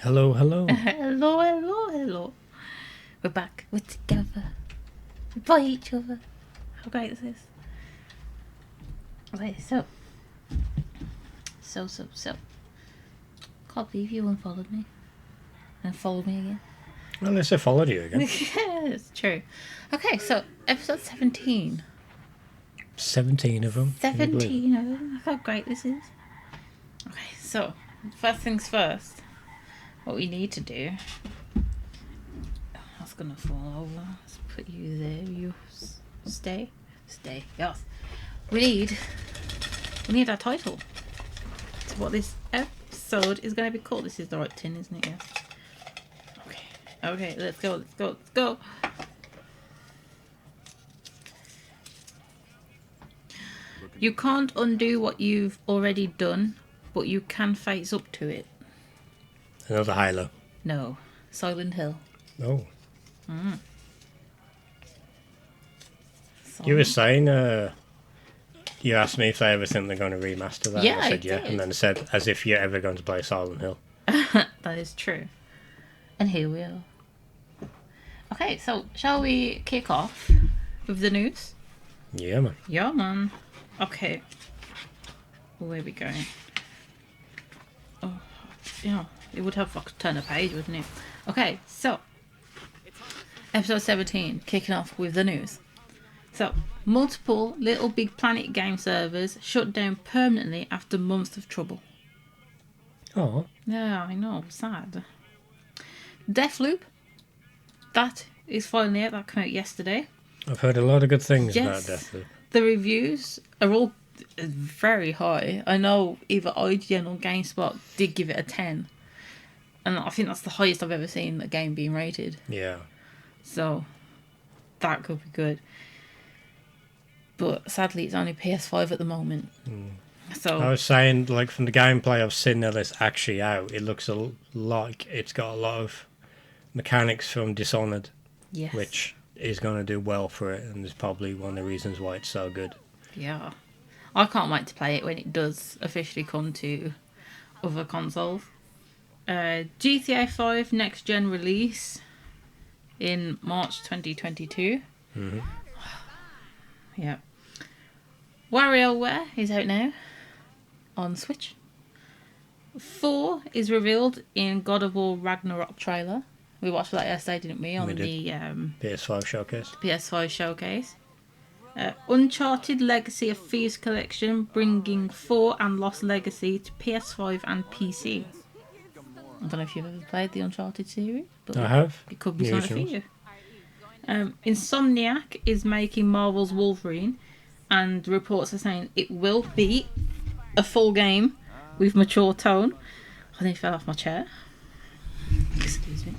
Hello, hello. Hello, hello, hello. We're back. We're together. We're by each other. How great is this? Okay, so. Can't believe you unfollowed me. And followed me again. Well, unless I followed you again. Yeah, it's true. Okay, so episode 17. 17 of them. 17 of them. Look how great this is. Okay, so, first things first. What we need to do. That's gonna fall over. Let's put you there. You stay. Stay. Yes. We need our title. To what this episode is going to be called. This is the right tin, isn't it? Yes. Okay, let's go. You can't undo what you've already done, but you can face up to it. Another Hilo. No. Silent Hill. Oh. You were saying, you asked me if I ever think they're going to remaster that. Yeah, I said I yeah. did. And then I said, as if you're ever going to play Silent Hill. That is true. And here we are. Okay, so shall we kick off with the news? Yeah, man. Yeah, man. Okay. Where are we going? Oh, yeah. It would have to turn a page, wouldn't it? Okay, so. Episode 17, kicking off with the news. So, multiple Little Big Planet game servers shut down permanently after months of trouble. Oh. Yeah, I know. Sad. Deathloop. That is finally out. That came out yesterday. I've heard a lot of good things about Yes. Deathloop. The reviews are all very high. I know either IGN or GameSpot did give it a 10. And I think that's the highest I've ever seen a game being rated. Yeah. So, that could be good. But sadly, it's only PS5 at the moment. So I was saying, like, from the gameplay I've seen that it's actually out, it looks like it's got a lot of mechanics from Dishonored, yes. which is going to do well for it, and is probably one of the reasons why it's so good. Yeah. I can't wait to play it when it does officially come to other consoles. GTA 5 next gen release in March 2022. Mm-hmm. Yeah. WarioWare is out now on Switch. 4 is revealed in God of War Ragnarok trailer. We watched that yesterday, didn't we? On the PS5 showcase. PS5 showcase. Uncharted Legacy of Thieves Collection, bringing 4 and Lost Legacy to PS5 and PC. I don't know if you've ever played the Uncharted series, but I have. it could be something for you. Insomniac is making Marvel's Wolverine, and reports are saying it will be a full game with mature tone. I think it fell off my chair. Excuse me.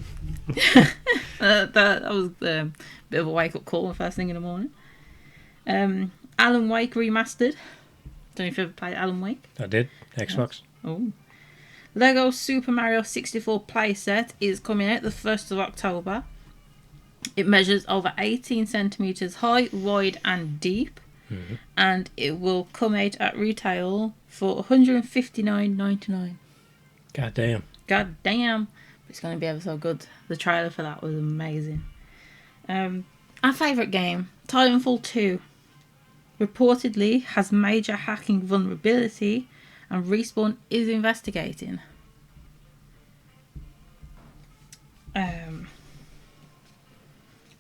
that was a bit of a wake-up call first thing in the morning. Alan Wake Remastered. Don't know if you ever played Alan Wake. I did. Xbox. Oh. Lego Super Mario 64 playset is coming out the 1st of October. It measures over 18 centimetres high, wide and deep. Mm-hmm. And it will come out at retail for $159.99. God damn. God damn. It's going to be ever so good. The trailer for that was amazing. Our favourite game, Titanfall 2, reportedly has major hacking vulnerability and Respawn is investigating.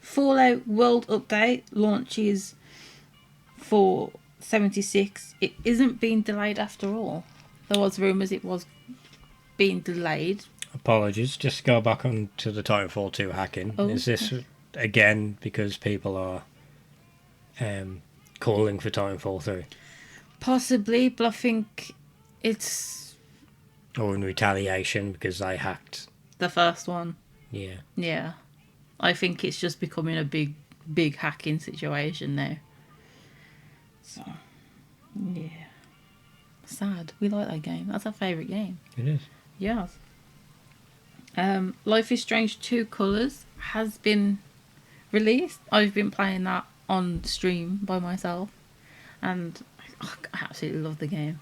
Fallout World Update launches for 76. It isn't being delayed after all. There was rumours it was being delayed. Apologies. Just go back on to the Titanfall 2 hacking. Oh, is this again because people are calling for Titanfall 3? Possibly, but I think it's... Or in retaliation because they hacked. the first one. Yeah. Yeah. I think it's just becoming a big hacking situation now. So, yeah. Sad. We like that game. That's our favourite game. It is. Yes. Life is Strange 2 Colours has been released. I've been playing that on stream by myself. And I absolutely love the game.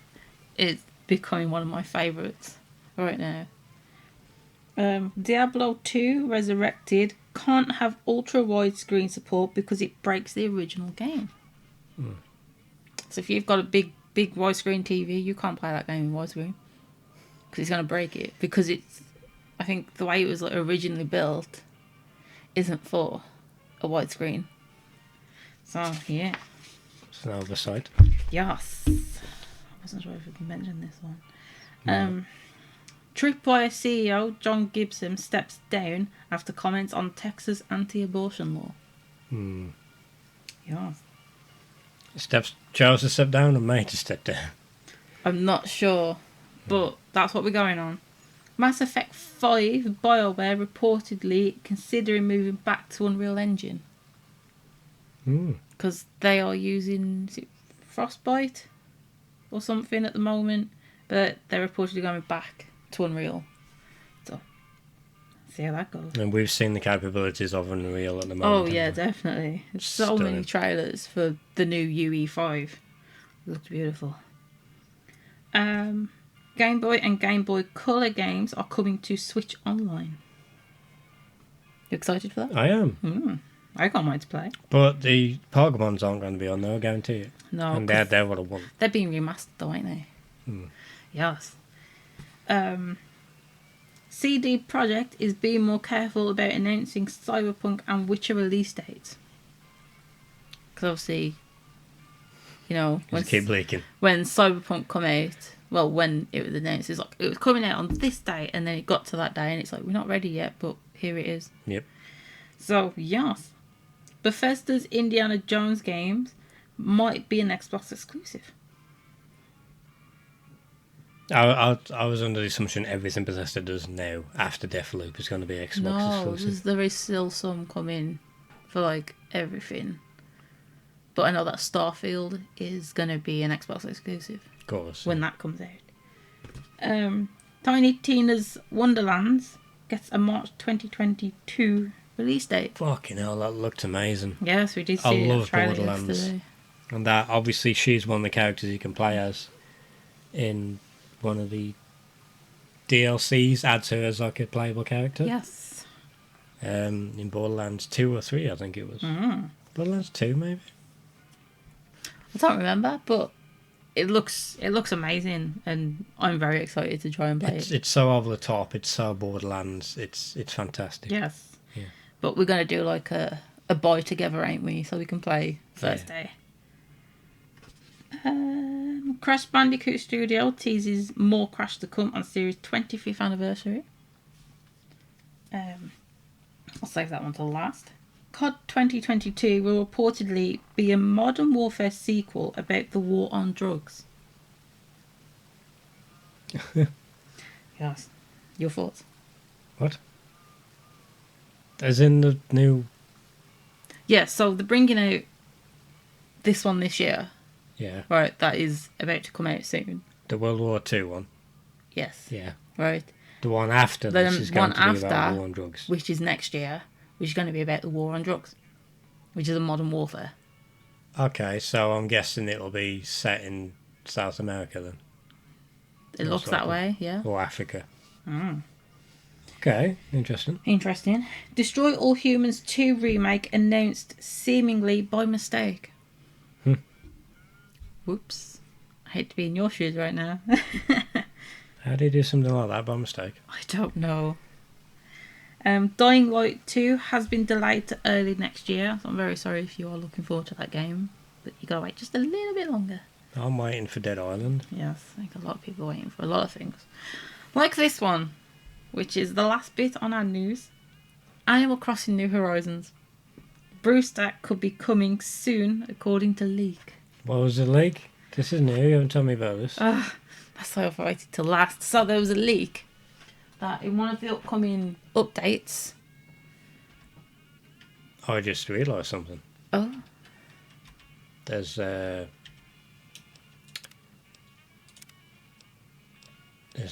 It's becoming one of my favourites right now. Diablo 2 Resurrected can't have ultra widescreen support because it breaks the original game. So if you've got a big widescreen TV, you can't play that game in widescreen because it's going to break it. Because it's, I think the way it was originally built isn't for a widescreen. So yeah, It's an oversight. yes. I wasn't sure if we can mention this one. Tripwire CEO John Gibson steps down after comments on Texas anti-abortion law. Yes. Chose to step down or made to step down? I'm not sure, but that's what we're going on. Mass Effect 5 BioWare reportedly considering moving back to Unreal Engine. Because they are using, is it Frostbite or something at the moment, but they're reportedly going back to Unreal. So, see how that goes. And we've seen the capabilities of Unreal at the moment. Oh yeah, definitely. There's so many Stunning. trailers for the new UE5. It looks beautiful. Game Boy and Game Boy Color games are coming to Switch Online. You excited for that? I am. I can't wait to play. But the Pokemons aren't going to be on there, I guarantee it. No, And 'cause they're what I want. they're being remastered though, aren't they? Yes. CD Projekt is being more careful about announcing Cyberpunk and Witcher release dates. Because obviously, you know, Just keep leaking. when Cyberpunk come out, well, when it was announced, it's like it was coming out on this day, and then it got to that day, and it's like we're not ready yet, but here it is. Yep. So yes, Bethesda's Indiana Jones games might be an Xbox exclusive. I was under the assumption everything Bethesda does now after Deathloop is going to be Xbox No, exclusive. there is still some coming for like everything. But I know that Starfield is going to be an Xbox exclusive Of course. when that comes out. Tiny Tina's Wonderlands gets a March 2022 release date. Fucking hell, that looked amazing. Yes, we did I see a love trailer Borderlands. yesterday. And that, obviously, she's one of the characters you can play as in one of the DLCs, adds her as like a playable character. Yes. In Borderlands 2 or 3, I think it was. Borderlands 2, maybe? I don't remember, but it looks amazing, and I'm very excited to try and play it. It's so over the top, it's so Borderlands, it's fantastic. Yes. Yeah. But we're going to do like a buy together, ain't we? So we can play first day. Crash Bandicoot Studio teases more Crash to come on series 25th anniversary. I'll save that one till last. COD 2022 will reportedly be a Modern Warfare sequel about the war on drugs. Yes. Your thoughts? What? As in the new... Yeah, so they're bringing out this one this year. Yeah. Right, that is about to come out soon. The World War II one. Yes. Yeah. Right. The one after Then this is going one to be about after, war on drugs. which is next year, which is going to be about the war on drugs, which is a modern warfare. Okay, so I'm guessing it'll be set in South America then. It Most looks that likely. way, yeah. Or Africa. Okay, interesting. Interesting. Destroy All Humans 2 remake announced seemingly by mistake. Whoops. I hate to be in your shoes right now. How do you do something like that by mistake? I don't know. Dying Light 2 has been delayed to early next year, so I'm very sorry if you are looking forward to that game, but you gotta wait just a little bit longer. I'm waiting for Dead Island. Yes, I think a lot of people are waiting for a lot of things. Like this one, which is the last bit on our news. Animal Crossing New Horizons. Brewster could be coming soon, according to leak. What was the leak? This is new, you haven't told me about this. That's why I've waited till last. So there was a leak that in one of the upcoming updates. I just realised something. Oh. There's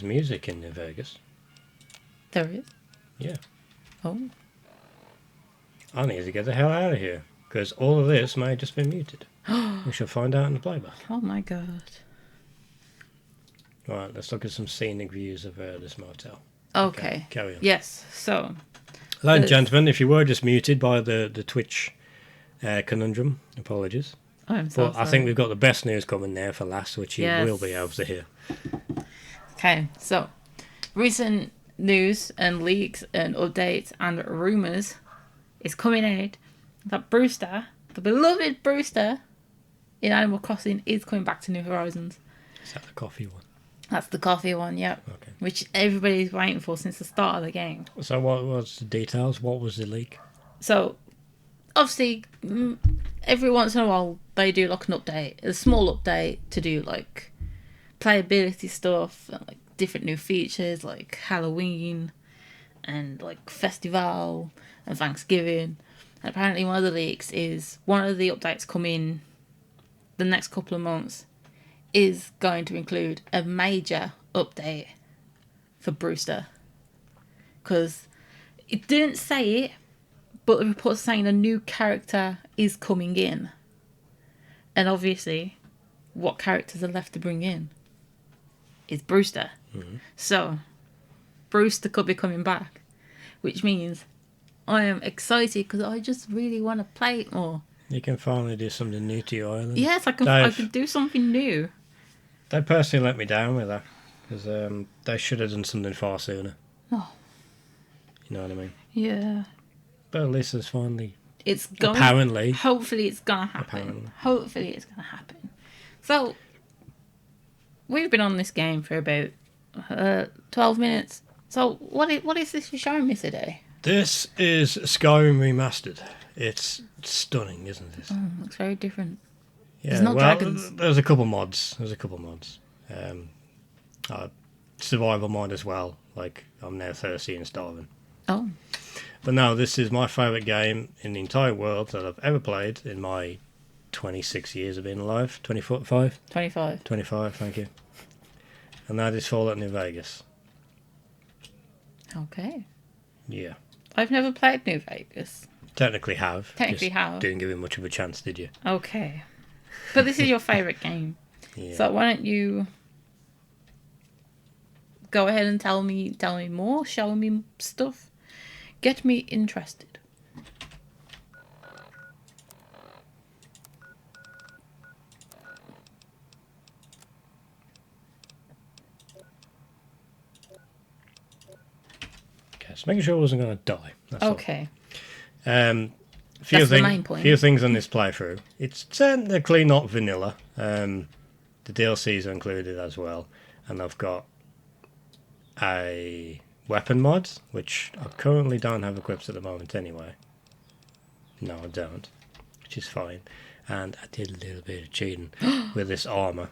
music in New Vegas. There is? Yeah. Oh. I need to get the hell out of here, because all of this may have just been muted. We shall find out in the playback. Oh my god. Right, let's look at some scenic views of this motel. Okay. Carry on. Yes. So, Ladies and gentlemen, if you were just muted by the Twitch conundrum, apologies. I'm so But sorry. I think we've got the best news coming there for last, which you Yes. will be able to hear. Okay. So, recent news and leaks and updates and rumors is coming out that Brewster, the beloved Brewster in Animal Crossing, is coming back to New Horizons. Is that the coffee one? That's the coffee one, yep. Okay. Which everybody's waiting for since the start of the game. So what was the details? What was the leak? So, obviously, every once in a while they do like an update, a small update to do like playability stuff, and, like different new features like Halloween and like Festival and Thanksgiving. And apparently one of the leaks is one of the updates coming the next couple of months is going to include a major update for Brewster. Because it didn't say it, but the report's saying a new character is coming in. And obviously, what characters are left to bring in is Brewster. Mm-hmm. So, Brewster could be coming back. Which means I am excited because I just really want to play it more. You can finally do something new to your island. Yes, I could do something new. They personally let me down with that. Because they should have done something far sooner. Oh. You know what I mean? Yeah. But at least it's finally... It's going. Apparently. Hopefully it's going to happen. Apparently. Hopefully it's going to happen. So, we've been on this game for about 12 minutes. So, what is this you're showing me today? This is Skyrim Remastered. It's stunning, isn't it? Oh, it looks very different. Yeah, There's no dragons. There's a couple mods. Survival mod as well. Like, I'm now thirsty and starving. Oh. But no, this is my favourite game in the entire world that I've ever played in my 26 years of being alive. 25? 25. 25, thank you. And that is Fallout New Vegas. Okay. Yeah. I've never played New Vegas. Technically have. Technically Just have. Didn't give it much of a chance, did you? Okay. But this is your favourite game. Yeah. So why don't you go ahead and tell me more, show me stuff, get me interested. Okay, so making sure I wasn't going to die. That's Okay. all. That's the main point. Few things on this playthrough. It's technically not vanilla. The DLCs are included as well, and I've got a weapon mod, which I currently don't have equipped at the moment anyway. No, I don't, which is fine. And I did a little bit of cheating with this armour,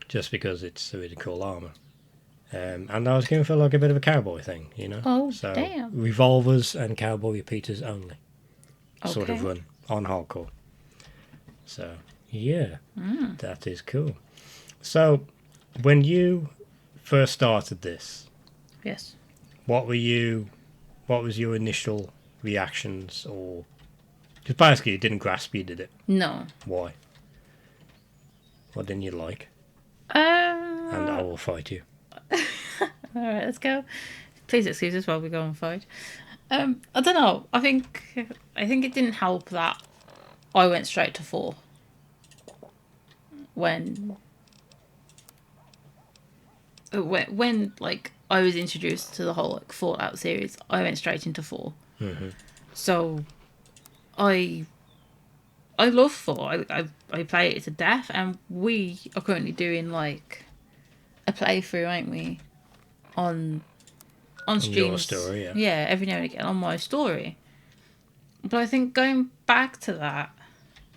just because it's a really cool armour. And I was going for like a bit of a cowboy thing, you know? Oh, so damn. Revolvers and cowboy repeaters only. Sort of Okay. run on hardcore. So, yeah, that is cool. So, when you first started this, Yes. what was your initial reactions, or because basically you didn't grasp you, did it? No. Why? What didn't you like? And And I will fight you. Alright, let's go. Please excuse us while we go and fight. I don't know. I think it didn't help that I went straight to 4. When like I was introduced to the whole like Fallout series, I went straight into 4. Mm-hmm. So I love 4. I play it to death, and we are currently doing like a playthrough, ain't we? On streams. your story, yeah. Yeah, every now and again on my story. But I think going back to that,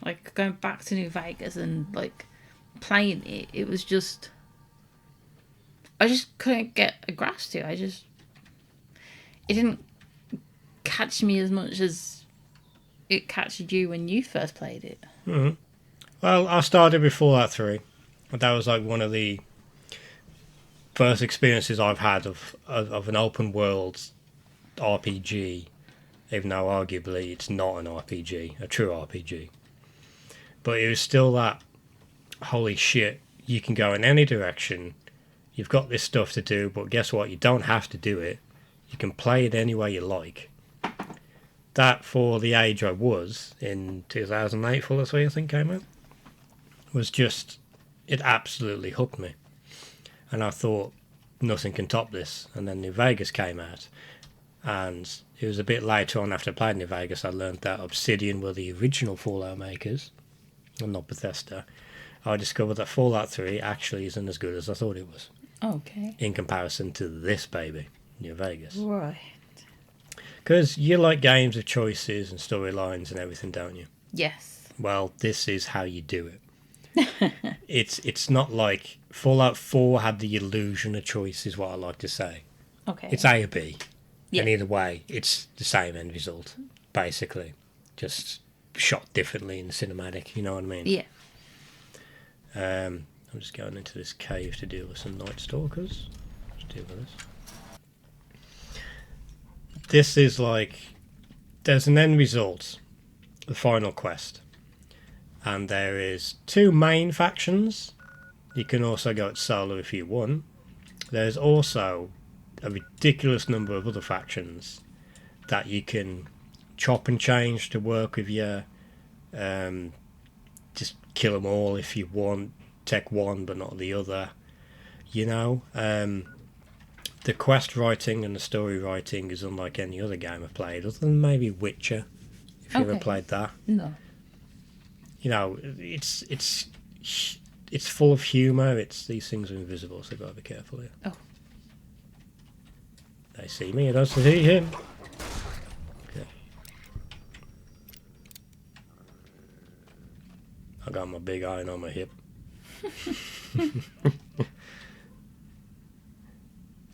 like going back to New Vegas and like playing it, it was just I just couldn't get a grasp to it. It didn't catch me as much as it catched you when you first played it. Mm-hmm. Well, I started with Fallout 3. That was like one of the first experiences I've had of an open world RPG, even though arguably it's not an RPG, a true RPG. But it was still that, holy shit, you can go in any direction, you've got this stuff to do, but guess what? You don't have to do it. You can play it any way you like. That, for the age I was, in 2008, Fallout 3, I think, came out, was just, it absolutely hooked me. And I thought, nothing can top this. And then New Vegas came out. And it was a bit later on, after I played New Vegas, I learned that Obsidian were the original Fallout makers, and not Bethesda. I discovered that Fallout 3 actually isn't as good as I thought it was. Okay. In comparison to this baby, New Vegas. Right. Because you like games with choices and storylines and everything, don't you? Yes. Well, this is how you do it. It's not like Fallout 4 had the illusion of choice, is what I like to say. Okay. It's A or B. Yeah. And either way, it's the same end result, basically. Just shot differently in the cinematic, you know what I mean? Yeah. I'm just going into this cave to deal with some Night Stalkers. Let's deal with this. This is like, there's an end result, the final quest, and there is 2 main factions. You can also go it solo if you want. There's also a ridiculous number of other factions that you can chop and change to work with your, just kill them all if you want, take one but not the other, you know. The quest writing and the story writing is unlike any other game I've played, other than maybe Witcher, if you ever played that. No. You know, it's full of humour. These things are invisible, so you've got to be careful here. Oh. They see me, I don't see him. Okay. I got my big iron on my hip.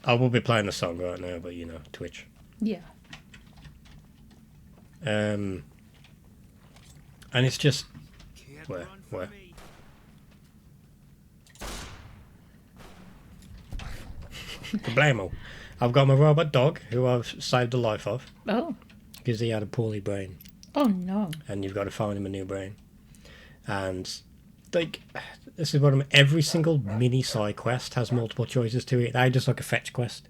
I will be playing the song right now, but you know, Twitch. Yeah. And it's just where? Kablamo. I've got my robot dog, who I've saved the life of, Oh. because he had a poorly brain, Oh no. and you've got to find him a new brain. And like, this is what I mean. Every single mini side quest has multiple choices to it. They're just like a fetch quest.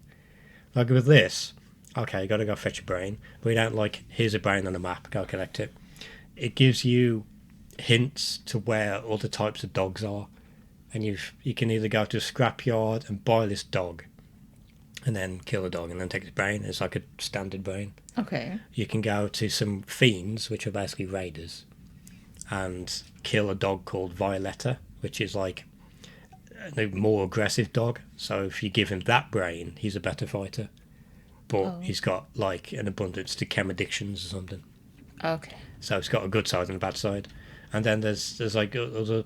Like with this, okay, you got to go fetch a brain, but you don't like, here's a brain on a map, go collect it. It gives you hints to where other types of dogs are, and you can either go to a scrapyard and buy this dog, and then kill the dog, and then take its brain. It's like a standard brain. Okay. You can go to some fiends, which are basically raiders, and kill a dog called Violetta, which is like a more aggressive dog. So if you give him that brain, he's a better fighter. But he's got like an abundance to chem addictions or something. Okay. So it's got a good side and a bad side. And then there's like other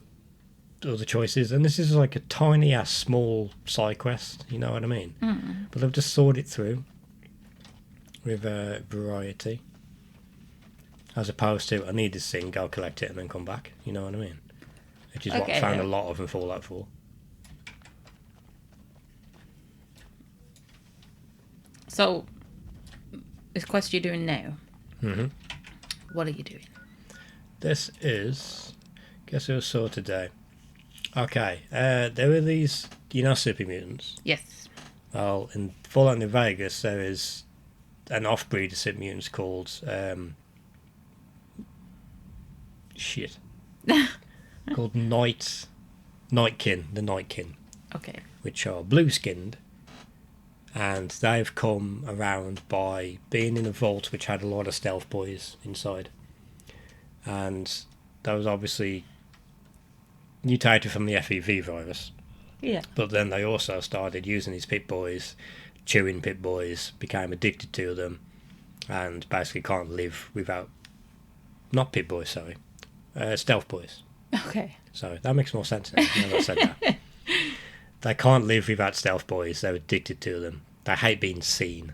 choices. And this is like a tiny ass small side quest, you know what I mean? Mm. But I've just sorted it through with variety. As opposed to, I need this thing, go collect it and then come back. You know what I mean? Which is what I found a lot of in Fallout 4. So, this quest you're doing now, Mm-hmm. what are you doing? This is... Guess who I saw today? Okay, there are these, you know, super mutants? Yes. Well, in Fallout New Vegas, there is an off-breed of super mutants called... shit. Called Nightkin, the Nightkin, Okay. which are blue-skinned, and they've come around by being in a vault which had a lot of stealth boys inside, and that was obviously mutated from the FEV virus. Yeah. But then they also started using these pit boys, chewing pit boys, became addicted to them, and basically can't live without... Not pit boys, sorry. Stealth boys. Okay. So that makes more sense now that I said that. They can't live without stealth boys. They're addicted to them. They hate being seen.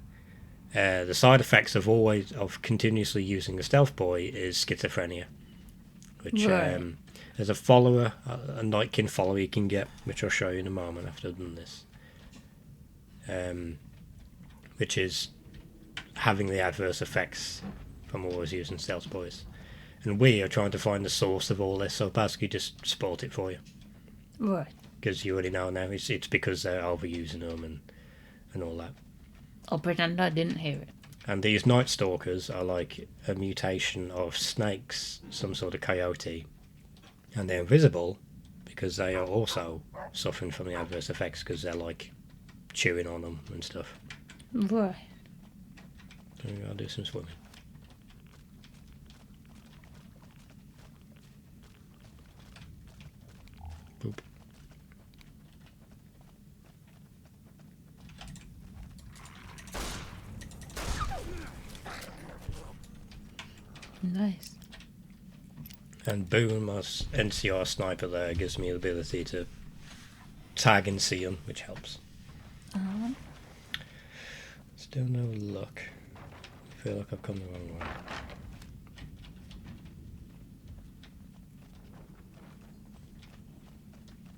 The side effects of continuously using a stealth boy is schizophrenia, which there's a follower, a Nightkin follower you can get, which I'll show you in a moment after I've done this, which is having the adverse effects from always using stealth boys. And we are trying to find the source of all this, so basically just sport it for you. Right. because you already know now. It's because they're overusing them and all that. I'll pretend I didn't hear it. And these Night Stalkers are like a mutation of snakes, some sort of coyote, and they're invisible because they are also suffering from the adverse effects because they're like chewing on them and stuff. Right. So we gotta do some swimming. Boop. Nice. And boom, my NCR sniper there gives me the ability to tag and see them, which helps. Still no luck. I feel like I've come the wrong way.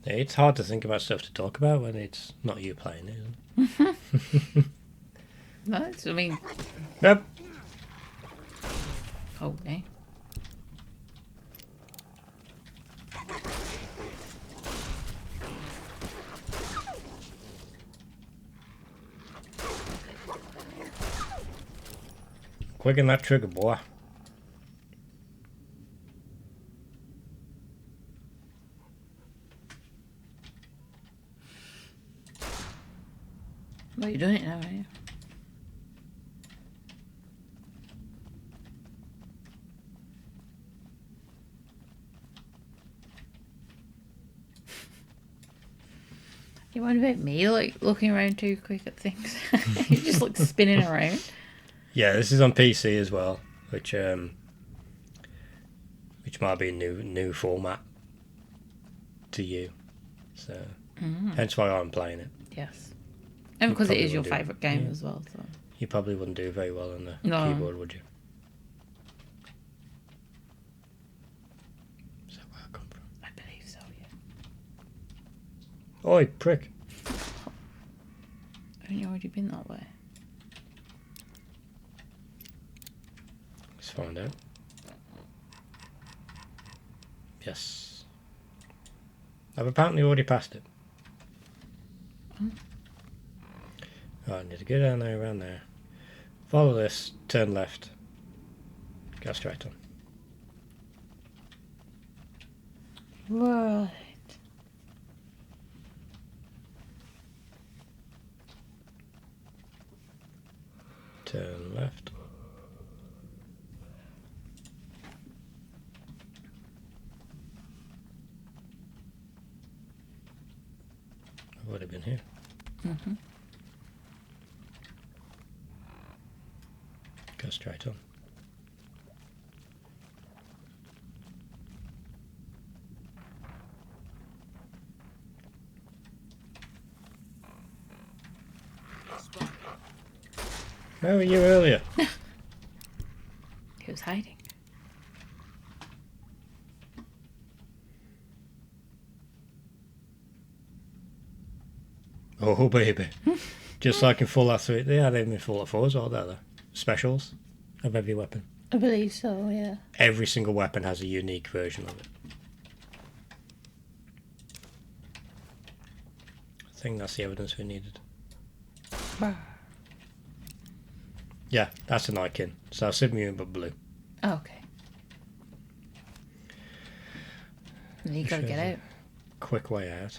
Yeah, it's hard to think about stuff to talk about when it's not you playing it, isn't it? Nice. I mean, Yep. okay. Quick in that trigger, boy. Well, you're doing it now, aren't you? You mind about me, like, looking around too quick at things? You're just, like, spinning around. Yeah, this is on PC as well, which might be a new format to you. So hence why I'm playing it. Yes. And because it probably is your wouldn't do- favourite game yeah. as well, so. You probably wouldn't do very well on the No. keyboard, would you? Is that where I come from? I believe so, yeah. Oi, prick. Haven't you already been that way? Let's find out. Yes. I've apparently already passed it. Oh, I need to go down there, around there. Follow this, turn left. Go straight on. Right. Turn left. I've already been here. Mm-hmm. Go straight on. Where were you earlier? He was hiding. Oh, baby. Just like in Fallout 3. They had them in Fallout 4 as well, don't they? Specials of every weapon. I believe so, yeah. Every single weapon has a unique version of it. I think that's the evidence we needed. Yeah, that's a Nikin. So submune but blue. Okay. Then you gotta Shows get a out. Quick way out.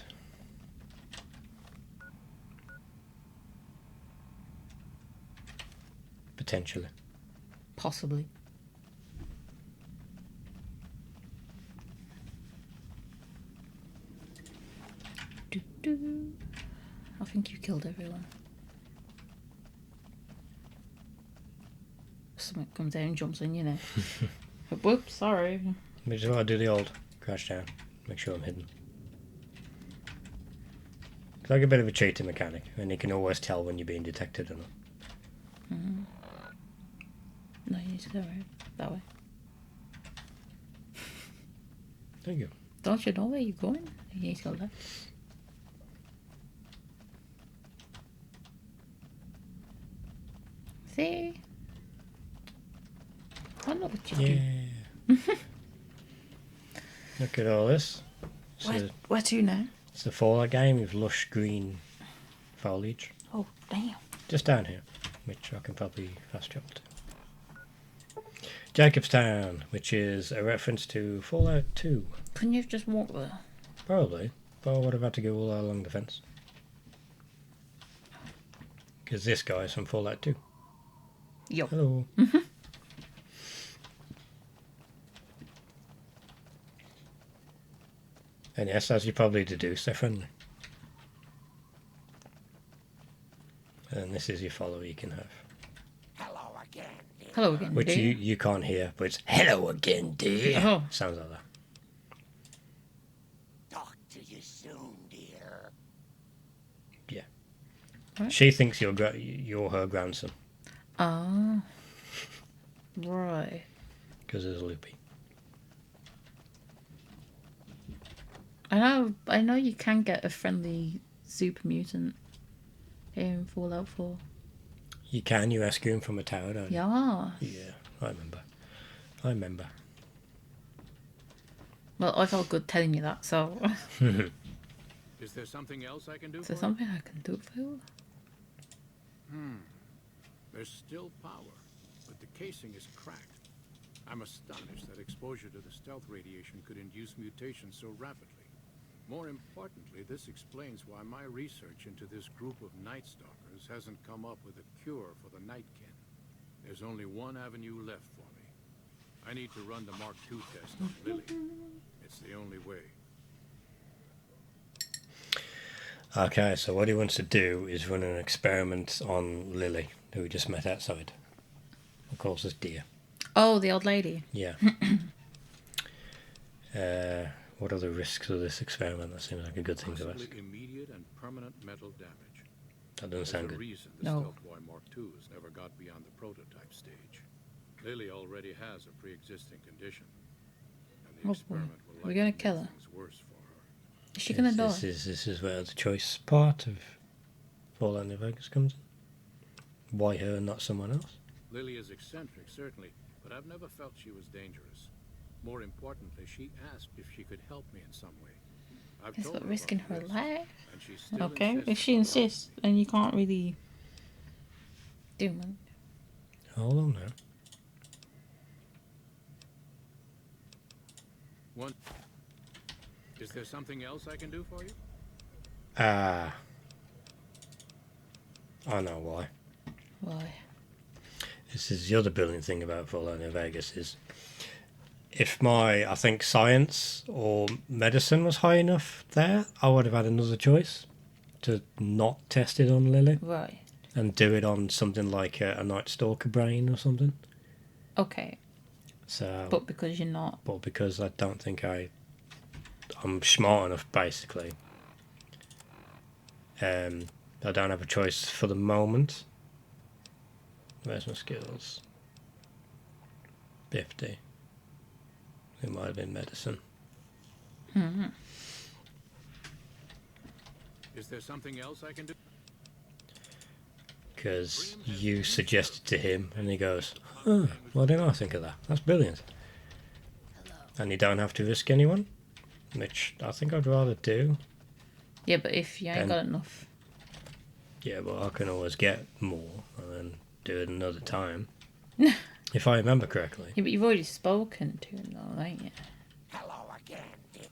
Potentially. Possibly. Doo-doo. I think you killed everyone. Something comes down and jumps on you now. Whoops, sorry. Which is why I do the old crash down. Make sure I'm hidden. It's like a bit of a cheating mechanic, and you can always tell when you're being detected or not. Mm-hmm. No, you need to go around that way. There you go. Don't you know where you're going? You need to go left. See? I know what you do. Yeah. Look at all this. So Where to now? It's a Fallout game with lush green foliage. Oh, damn. Just down here, which I can probably fast travel to. Jacobstown, which is a reference to Fallout 2. Couldn't you have just walked there? Probably, but I would have had to go all along the fence. Because this guy's from Fallout 2. Yo. Hello. And yes, as you probably deduced, they're friendly. And this is your follower you can have. Hello again, Which dear. you can't hear, but it's hello again, dear. Oh. Sounds like that. Talk to you soon, dear. Yeah. Right. She thinks you're her grandson. Ah. Right. Because there's Loopy. I know you can get a friendly super mutant in Fallout 4. You can, you rescue him from a tower, don't you? Yeah. Yeah, I remember. Well, I felt good telling you that, so... Is there something else I can do Is for there something I can do for you? There's still power, but the casing is cracked. I'm astonished that exposure to the stealth radiation could induce mutations so rapidly. More importantly, this explains why my research into this group of Night Stalkers hasn't come up with a cure for the Nightkin. There's only one avenue left for me. I need to run the Mark II test on Lily. It's the only way. Okay, so what he wants to do is run an experiment on Lily, who we just met outside. Of course, it's deer. Oh, the old lady. Yeah. What are the risks of this experiment? That seems like a good thing to ask. Possibly immediate and permanent mental damage. That doesn't sound There's a good. reason the No. Stealth Boy Mark II's never got beyond the prototype stage. Lily already has a pre-existing condition, and the Oh boy. experiment will We're likely gonna make kill her. things worse for her. Is she gonna die? This is where the choice part of Fallout New Vegas comes in. Why her and not someone else? Lily is eccentric, certainly, but I've never felt she was dangerous. More importantly, she asked if she could help me in some way. I've It's told about her risking about her this, life. and she still Okay, if insists she on it. insists, then you can't really do much. Hold on now. One. Is there something else I can do for you? I know why. Why? This is the other brilliant thing about Fallout New Vegas is if my, I think, science or medicine was high enough there, I would have had another choice to not test it on Lily Right. and do it on something like a Night Stalker brain or something. Okay. So, But because you're not. but because I don't think I'm smart enough, basically. I don't have a choice for the moment. Where's my skills? 50. It might have been medicine. Mm-hmm. Is there something else I can do? Because you suggested to him, and he goes, "Oh, why didn't I think of that? That's brilliant." And you don't have to risk anyone, which I think I'd rather do. Yeah, but if you ain't Then- got enough. Yeah, but I can always get more and then do it another time. If I remember correctly. Yeah, but you've already spoken to him though, ain't you? Hello again, dear.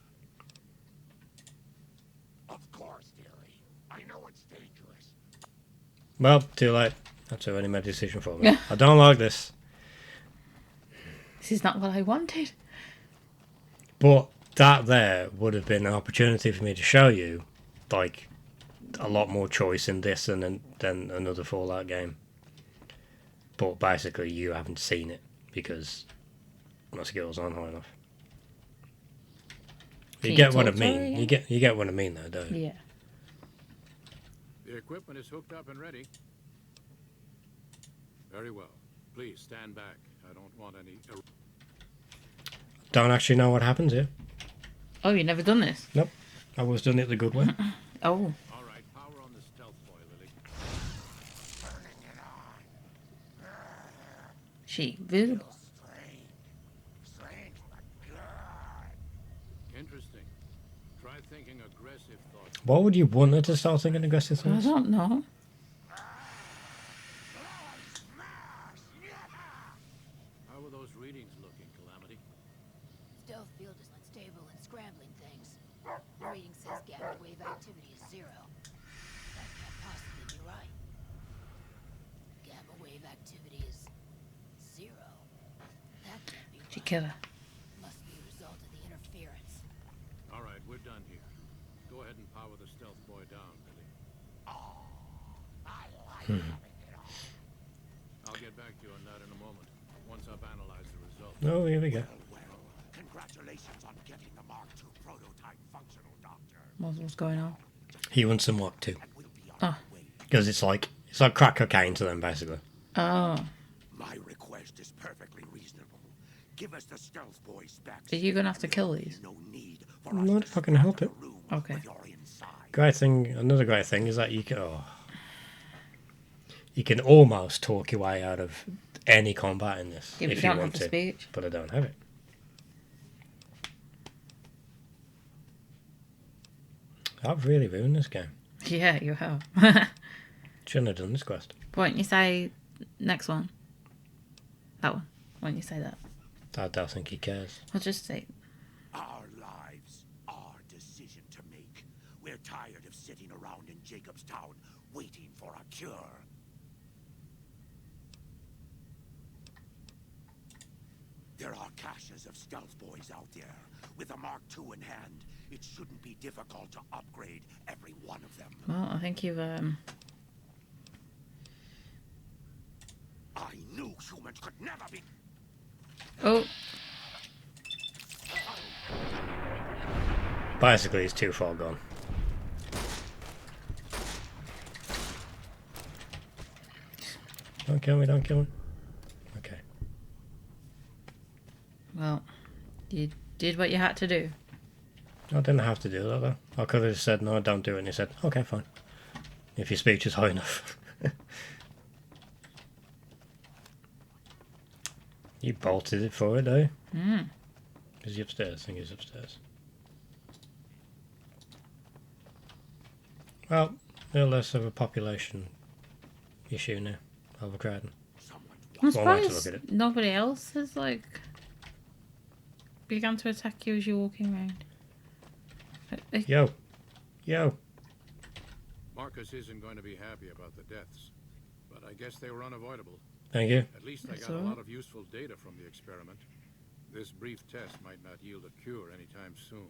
Of course, dearie. I know it's dangerous. Well, too late. That's already made a decision for me. I don't like this. This is not what I wanted. But that there would have been an opportunity for me to show you, like, a lot more choice in this than another Fallout game. But basically, you haven't seen it because my skills aren't high enough. Can You you get what I talk to her mean. again? You get what I mean, though, don't you? Yeah. The equipment is hooked up and ready. Very well. Please stand back. I don't want any. Don't actually know what happens here. Oh, you never done this? Nope. I was doing it the good way. Oh. All right, power on the stealth boy, Lily. Turning it on. She visible. Strange. Strange but good. Interesting. Try thinking aggressive thoughts. What would you want her to start thinking aggressive I thoughts? don't know. How are those readings looking, Calamity? Stealth field is unstable and scrambling things. The reading says gamma wave activity is 0. That can't possibly be right. Gamma wave activity is 0. That can't be She right. kill her. Must be a result of the interference. All right, we're done here. Go ahead and power the stealth boy down, Billy. I like having it all. I'll get back to you on that in a moment, once I've analyzed the results. Oh, here we go. Well, congratulations on getting the Mark II prototype functional, Doctor. What's going on? He wants some Mark too. And we'll be on Ah. our way. Because it's like crack cocaine to them, basically. Oh. My request is perfectly reasonable. Give us the stealth boy specs. Are you gonna have to kill these? No need for Not us if to I can help step it. in a room Okay. with your inside. Great thing, another great thing is that you can you can almost talk your way out of any combat in this Yeah, but if you you don't have want the to. speech. But I don't have it. I've really ruined this game. Yeah, you have. Shouldn't have done this quest. Why don't you say next one? That one. Why don't you say that? I don't think he cares. I'll just say. Our lives, our decision to make. We're tired of sitting around in Jacobstown waiting for a cure. There are caches of stealth boys out there. With a Mark II in hand, it shouldn't be difficult to upgrade every one of them. Well, I think you've I knew humans could never be. Oh, Basically, he's too far gone. Don't kill me, don't kill me. Okay. well, you did what you had to do. I didn't have to do that though. I could have just said, no, don't do it. And he said, okay, fine. If your speech is high enough. You bolted it for it, though. Mm. Is he upstairs? I think he's upstairs. Well, a little less of a population issue now. Overcrowding. I'm Well, I like to surprised look at it. nobody else has began to attack you as you're walking around. Yo. Yo. Marcus isn't going to be happy about the deaths, but I guess they were unavoidable. Thank you. At least I That's got a all lot right. of useful data from the experiment. This brief test might not yield a cure anytime soon.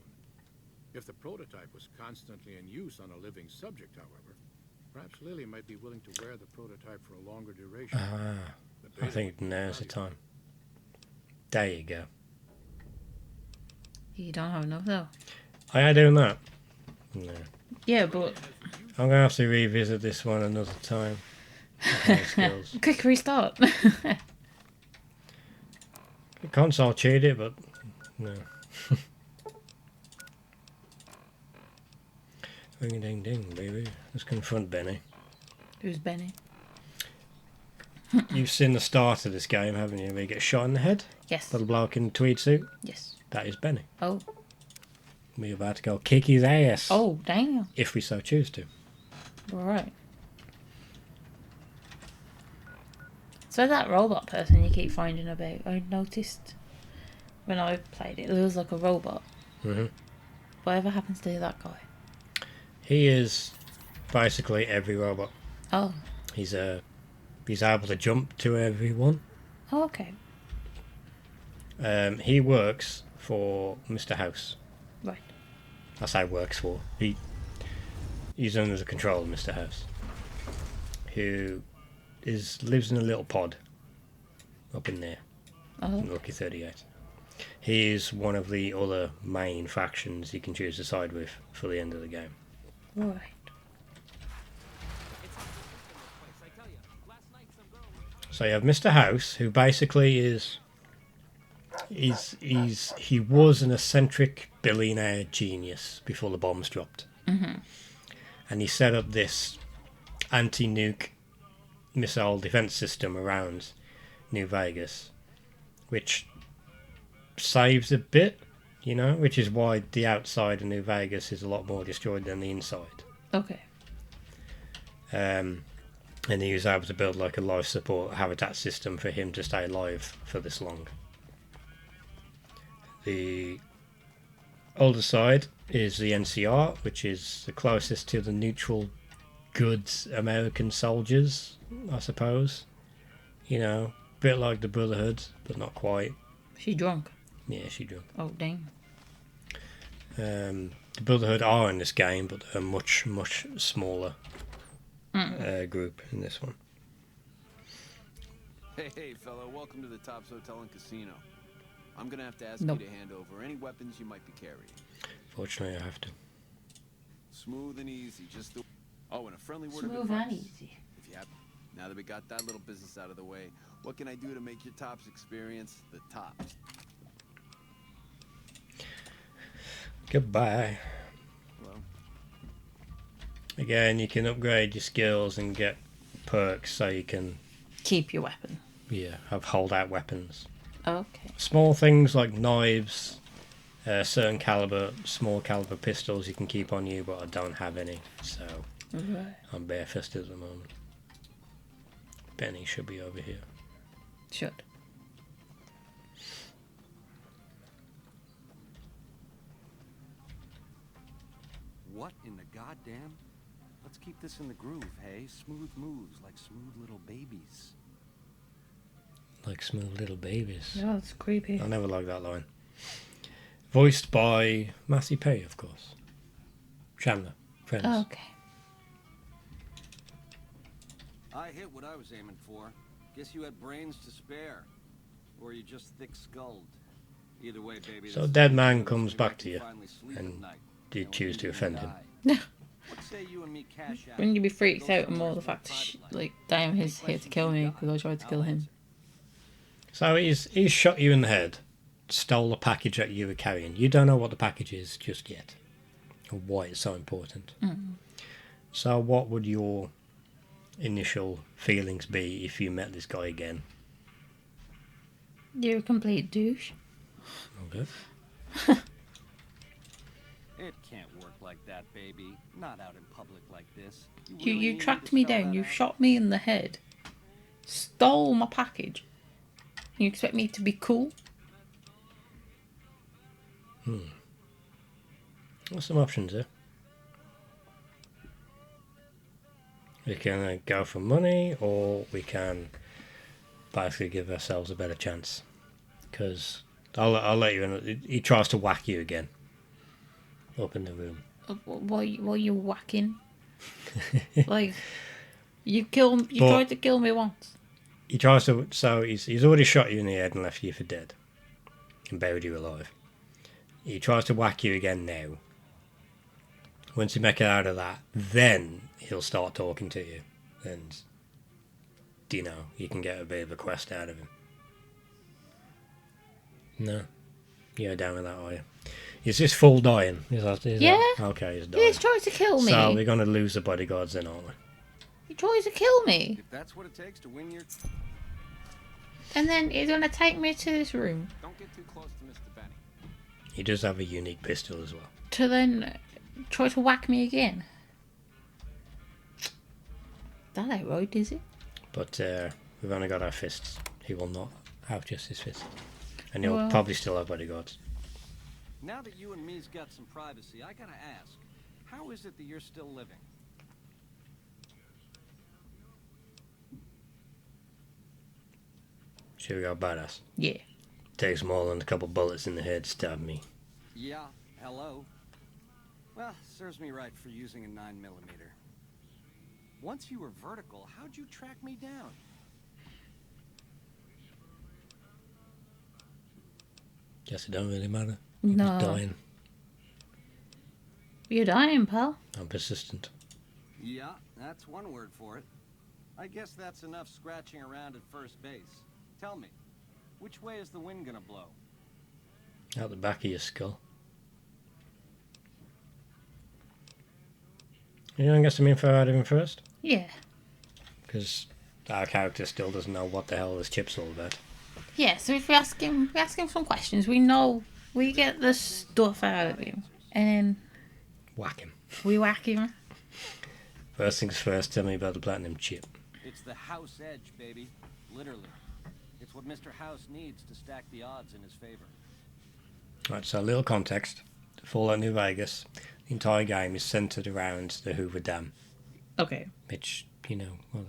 If the prototype was constantly in use on a living subject, however, perhaps Lily might be willing to wear the prototype for a longer duration. Ah, The I data think would be now's the valuable. time. There you go. You don't have enough though. I ain't doing that. No. Yeah, but I'm gonna have to revisit this one another time. Okay, skills. quick restart. The console cheated, but no. Ring a ding ding, baby. Let's confront Benny. Who's Benny? You've seen the start of this game, haven't you? Where you get shot in the head? Yes. Little bloke in a tweed suit? Yes. That is Benny. Oh. We're about to go kick his ass. Oh, damn. If we so choose to. All right. So that robot person you keep finding about, I noticed when I played it, there was like a robot. hmm Whatever happens to that guy? He is basically every robot. Oh. He's able to jump to everyone. Oh, okay. He works for Mr. House. Right. I say works for. He's under the control of Mr. House, who lives in a little pod up in there, Oh. in Lucky 38. He is one of the other main factions you can choose to side with for the end of the game. Right. So you have Mr. House, who basically he was an eccentric billionaire genius before the bombs dropped. Mm-hmm. And he set up this anti-nuke missile defense system around New Vegas, which saves a bit you know, which is why the outside of New Vegas is a lot more destroyed than the inside. Okay. And he was able to build like a life support habitat system for him to stay alive for this long. The older side is the NCR, which is the closest to the neutral goods American soldiers, I suppose. You know, a bit like the Brotherhood, but not quite. She drunk. Yeah, she drunk. Oh, dang. The Brotherhood are in this game, but a much, much smaller group in this one. Hey, fella, welcome to the Tops Hotel and Casino. I'm gonna have to ask Nope. you to hand over any weapons you might be carrying. Fortunately, I have to. Smooth and easy, just the... Oh, and a friendly word of Smooth advice. and easy. If you have... Now that we got that little business out of the way, what can I do to make your Tops experience the tops? Goodbye. Well, Again, you can upgrade your skills and get perks so you can, Keep your weapon. have holdout weapons. Okay. Small things like knives, certain caliber, small caliber pistols you can keep on you, but I don't have any, so Right. I'm barefisted at the moment. Benny should be over here. Should. What in the goddamn? Let's keep this in the groove, hey? Smooth moves like smooth little babies. Like smooth little babies. Yeah, it's creepy. I never liked that line. Voiced by Massey Pay, of course. Chandler, Friends. Okay. I hit what I was aiming for. Guess you had brains to spare. Or you just thick-skulled. Either way, baby. So this a dead is man yours. comes We back can to you, finally sleep and at night. do you And choose when to you offend him? die, what say you and me cash out? Wouldn't you be freaked Go out somewhere more the to fact a that, private life? like, damn, he's here to kill me because I tried to kill him? So he's shot you in the head, stole the package that you were carrying. You don't know what the package is just yet, or why it's so important. So what would your initial feelings be if you met this guy again? You're a complete douche. Okay. It can't work like that, baby. Not out in public like this. You really need tracked to me spell down, that you out? shot me in the head, stole my package. You expect me to be cool? What's some options here? We can go for money, or we can basically give ourselves a better chance. Because I'll let you in. He tries to whack you again. Up in the room. What are you whacking? Like, you But- tried to kill me once. He tries to. So he's already shot you in the head and left you for dead, and buried you alive. He tries to whack you again now. Once you make it out of that, then he'll start talking to you, and you can get a bit of a quest out of him. No, you're down with that, are you? Is this full dying? Yeah. Okay, he's dying. He's trying to kill me. So we're gonna lose the bodyguards then, aren't we? He tries to kill me. If that's what it takes to win your... And then he's gonna take me to this room don't get too close to Mr. Benny. He does have a unique pistol as well. to then try to whack me again. That ain't right, is it? But we've only got our fists. He will not have just his fists. And he'll Well- probably still have bodyguards. Now that you and me's got some privacy, I gotta ask, how is it that you're still living? Sure, we got badass. Yeah. Takes more than a couple bullets in the head to stab me. Yeah, hello. Well, serves me right for using a 9mm. Once you were vertical, how'd you track me down? Guess it don't really matter. No. He's dying. You're dying, pal. I'm persistent. Yeah, that's one word for it. I guess that's enough scratching around at first base. Tell me, which way is the wind gonna blow? Out the back of your skull. You want to get some info out of him first? Yeah. Because our character still doesn't know what the hell this chip's all about. Yeah, so if we ask him some questions, we know We get the stuff out of him, and then Whack him. we whack him. First things first, tell me about the platinum chip. It's the house edge, baby. Literally. It's what Mr. House needs to stack the odds in his favor. Right, so a little context. Fallout New Vegas, the entire game is centered around the Hoover Dam, Okay. which, you know, well,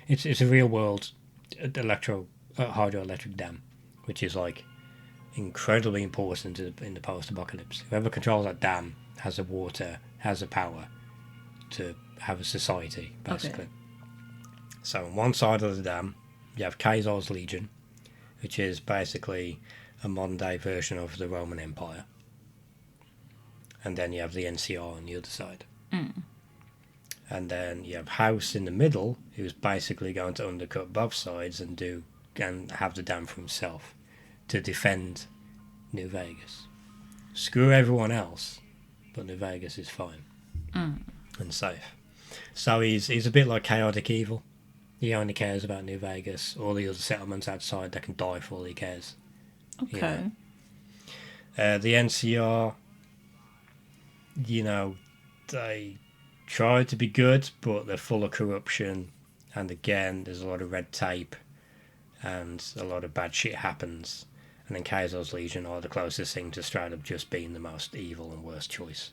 it's a real world hydroelectric dam, which is like incredibly important in the post-apocalypse. Whoever controls that dam has the water, has the power to have a society, basically. Okay. So on one side of the dam, you have Kaiser's Legion, which is basically a modern-day version of the Roman Empire. And then you have the NCR on the other side. Mm. And then you have House in the middle, who's basically going to undercut both sides and have the dam for himself to defend New Vegas. Screw everyone else, but New Vegas is fine and safe. So he's a bit like chaotic evil. He only cares about New Vegas. All the other settlements outside, they can die for all he cares. Okay. You know? The NCR, you know, they try to be good, but they're full of corruption. And again, there's a lot of red tape and a lot of bad shit happens. And then Kaiser's Legion are the closest thing to straight up just being the most evil and worst choice.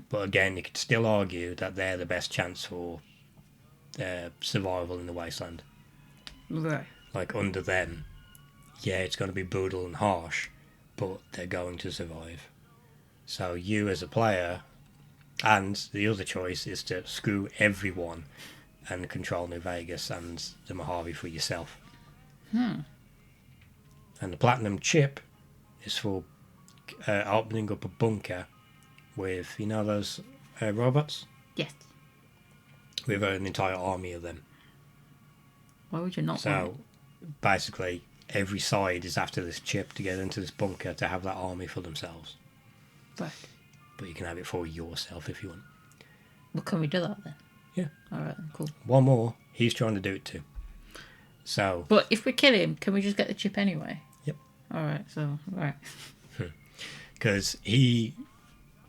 But again, you could still argue that they're the best chance for survival in the wasteland. Right. Like, under them, yeah, it's going to be brutal and harsh, but they're going to survive. So you as a player, and the other choice is to screw everyone and control New Vegas and the Mojave for yourself. And the platinum chip is for opening up a bunker with, you know, those robots? Yes. With an entire army of them. Why would you not want So basically, every side is after this chip to get into this bunker to have that army for themselves. it? Right. But you can have it for yourself if you want. Well, can we do that then? Yeah. Alright then, cool. One more, he's trying to do it too. So, But if we kill him, can we just get the chip anyway? Yep. Alright, so, right. because he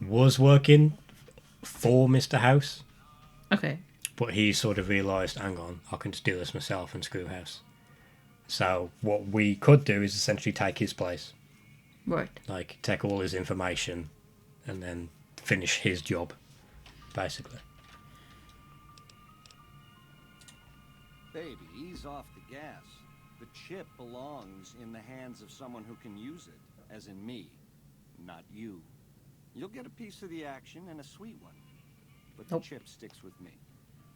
was working for Mr. House, Okay. but he sort of realised, hang on, I can just do this myself and screw House. So what we could do is essentially take his place. Right. Like, take all his information and then finish his job, basically. Baby, ease off the gas. The chip belongs in the hands of someone who can use it, as in me, not you. You'll get a piece of the action and a sweet one. But Nope. the chip sticks with me.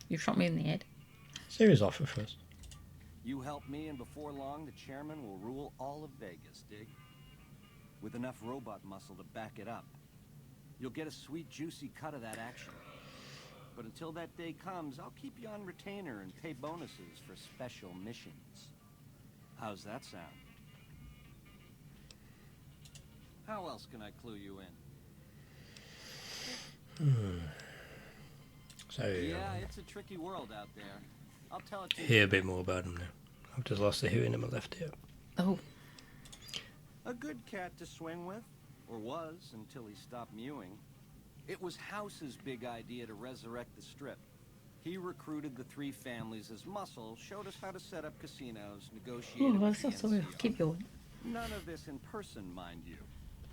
You shot me in the head. Serious offer first. You help me, and before long, the chairman will rule all of Vegas, dig? With enough robot muscle to back it up. You'll get a sweet, juicy cut of that action. But until that day comes, I'll keep you on retainer and pay bonuses for special missions. How's that sound? How else can I clue you in? So, Yeah, it's a tricky world out there. I'll tell it to hear you. a bit more about him now. I've just lost the hooting in my left ear. Oh. A good cat to swing with, or was until he stopped mewing. It was House's big idea to resurrect the Strip. He recruited the three families as muscle, showed us how to set up casinos, negotiated Oh, with that's the not so NCO. Keep going. None of this in person, mind you.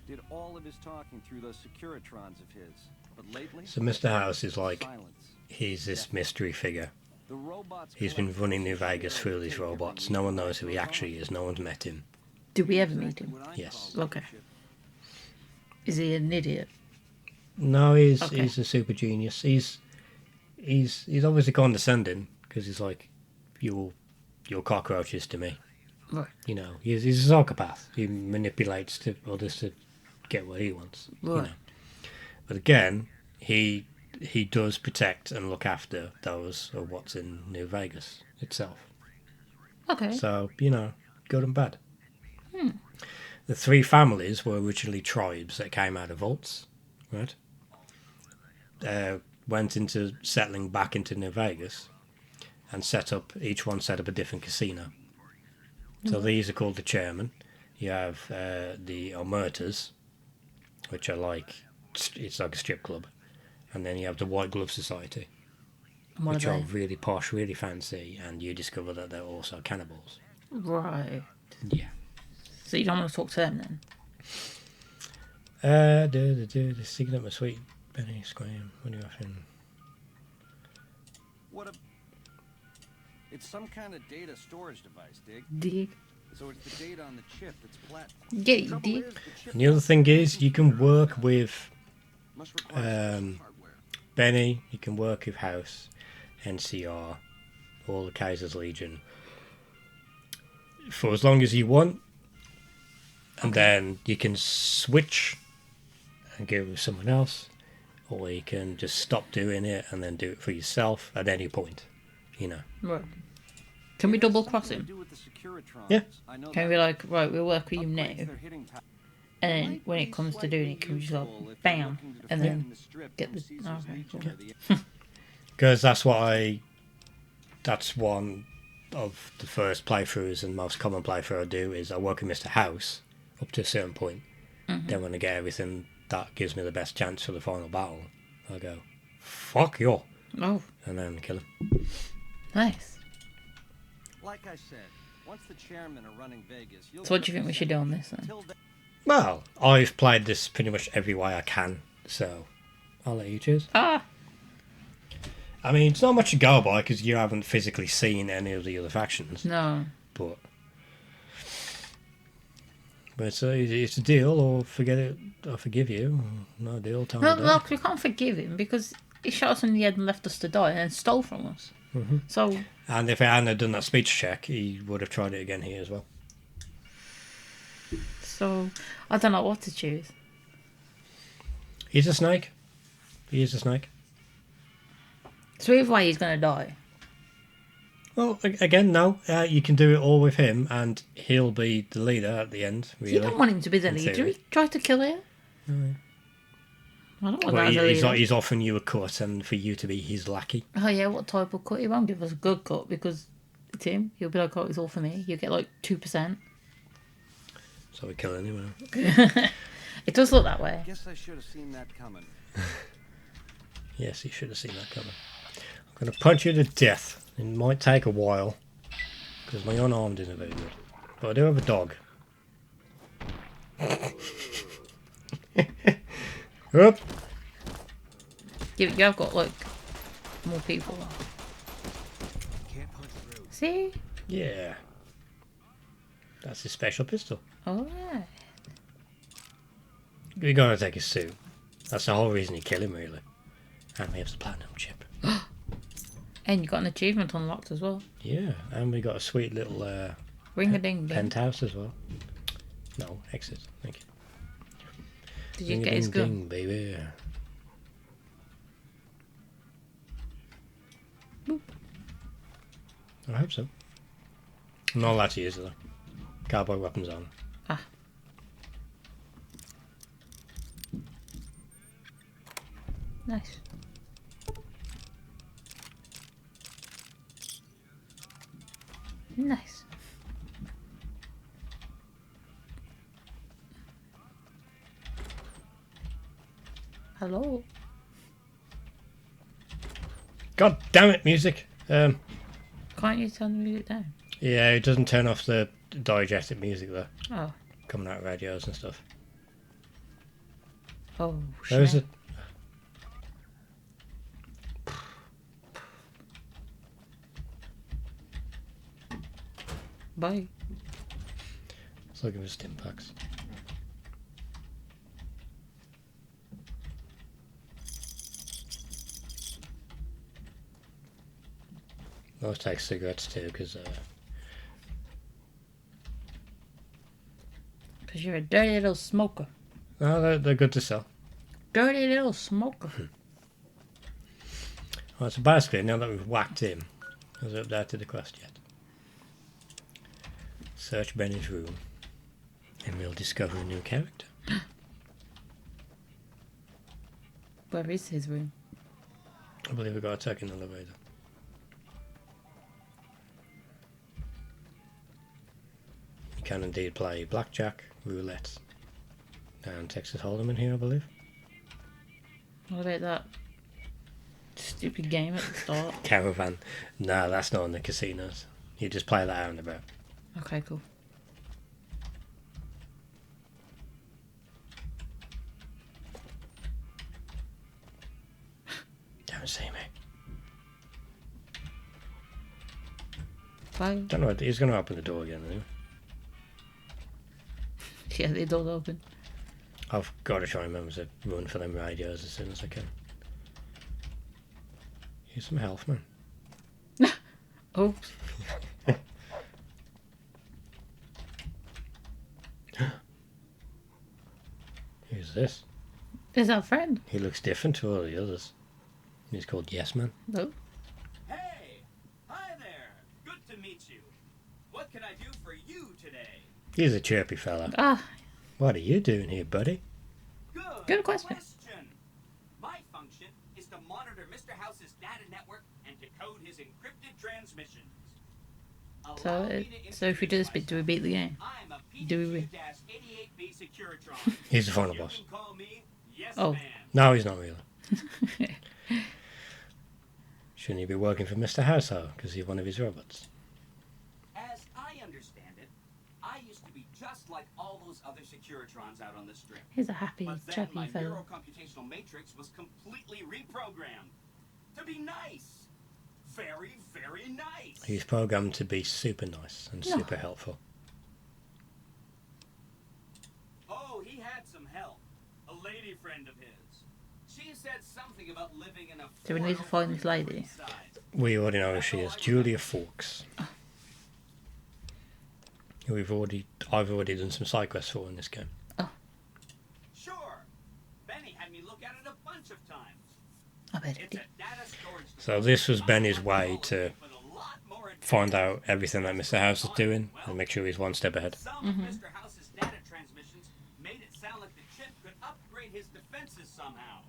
Did all of his talking through those Securitrons of his. But lately, So Mr. House is like, silence. he's this mystery figure. The robots He's been collect running New social Vegas data through and these take different robots. No one legal knows who he rights actually is. No one's met him. Did we ever meet Exactly him? what I Yes. call Okay. leadership. Is he an idiot? No, he's Okay. he's a super genius. He's obviously condescending because he's like, you're cockroaches to me. Right. You know, he's a psychopath. He manipulates to others to get what he wants. You Right. know. But again, he does protect and look after those of what's in New Vegas itself. Okay. So, you know, good and bad. The three families were originally tribes that came out of vaults, right? Went into settling back into New Vegas and each one set up a different casino. So these are called the chairman. You have the Omertas, which are like, it's like a strip club. And then you have the White Glove Society, What which are are they? really posh, really fancy, and you discover that they're also cannibals. Right. Yeah. So you don't want to talk to them then? The sticking up my sweet Benny Scream. What do you reckon? What a... It's some kind of data storage device, Dig. Dig. So it's the data on the chip that's platform. Yeah, you Trouble dig. is, the chip And the other thing is, you can work with must require special hardware. Benny, you can work with House, NCR, all the Kaiser's Legion, for as long as you want, and then you can switch and go with someone else, or you can just stop doing it and then do it for yourself at any point, you know. Right. Can we double cross him? Yeah. Can we be like, right, we'll work with you now, and then when it comes to doing it, can we just go bam, and then get the... Okay, cool. Because that's one of the first playthroughs and most common playthrough I do is I work with Mr. House up to a certain point. Then when I get everything that gives me the best chance for the final battle, I go, fuck you, Oh, and then kill him. nice. Like I said, once the chairmen are running Vegas, you'll So what do you think we should do on this then? Till then, Well, I've played this pretty much every way I can, so I'll let you choose. Ah! I mean, it's not much to go by because you haven't physically seen any of the other factions, No. but it's a deal, or forget it, or forgive you. No deal, time No, to die. look, we can't forgive him because he shot us in the head and left us to die and then stole from us. So, And if I hadn't have done that speech check, he would have tried it again here as well. I don't know what to choose. He's a snake. He is a snake. So either way, he's going to die. Well, again, no. You can do it all with him, and he'll be the leader at the end, really. You don't want him to be the in leader. theory. He tried to kill her. I don't want that as a leader. He's offering you a cut, and for you to be his lackey. Oh yeah, what type of cut? He won't give us a good cut because it's him. He'll be like, oh, it's all for me. You get like 2%. So we kill anyone. It does look that way. guess I should have seen that coming. Yes, you should have seen that coming. I'm going to punch you to death. It might take a while, because my unarmed isn't very good. But I do have a dog. Up. You have got like more people. Can't punch through. See? Yeah. That's his special pistol. Alright. We're going to take his suit. That's the whole reason you kill him, really. And we have the platinum chip. And you got an achievement unlocked as well. Yeah, and we got a sweet little Ring a ding ding. penthouse as well. No, exit. Thank you. Did you get his gun? Ring-a-ding-ding, baby. Boop. I hope so. I'm not allowed to use it though. Cowboy weapons on. Ah. Nice. Nice. Hello. God damn it, music. Can't you turn the music down? Yeah, it doesn't turn off the diegetic music though, Oh. coming out of radios and stuff. Oh, Where is shit. it? Bye. It's looking for stim packs. Those take cigarettes too, because Because you're a dirty little smoker. no, they're good to sell. Dirty little smoker. Right, so basically, now that we've whacked him, has it updated the quest yet? Search Benny's room, and we'll discover a new character. Where is his room? I believe we got a second elevator. You can indeed play blackjack, roulette, and Texas Hold'em in here, I believe. What about that stupid game at the start? Caravan. No, that's not in the casinos. You just play that out and about. Okay, cool. Don't see me. Bye. Don't know. He's going to open the door again, anyway. Yeah, the door's open. I've got to try and remember to run for them radios as soon as I can. Here's some health, man. Oops. Who's this? Is our friend? He looks different to all the others. He's called Yes Man. No. Hey! Hi there! Good to meet you. What can I do for you today? He's a chirpy fella. Ah, What are you doing here, buddy? Good question. My function is to monitor Mr. House's data network and decode his encrypted transmissions. so if we do this bit, do we beat the game? I'm a Do we win? PDQ-88B Securitron. He's the final You boss. can call me Yes Oh. Man. No, he's not really. Shouldn't he be working for Mr. House, though? Because he's one of his robots. As I understand it, I used to be just like all those other Securitrons out on the strip. He's a happy, But then my chirpy fellow. neurocomputational matrix was completely reprogrammed to be nice. Very, very nice. He's programmed to be super nice and No. super helpful. Oh, he had some help. A lady friend of his. She said something about living in a Do we need to find this lady? side. We already know who she is. Julia Fawkes. Who I've already done some side quests for in this game. Sure. Benny had me look at it a bunch of times. I bet it It's did. a data storage So this was Benny's way to with a lot more find out everything that Mr. House is doing and make sure he's one step ahead. Some of Mr. House's data transmissions made it sound like the chip could upgrade his defenses somehow.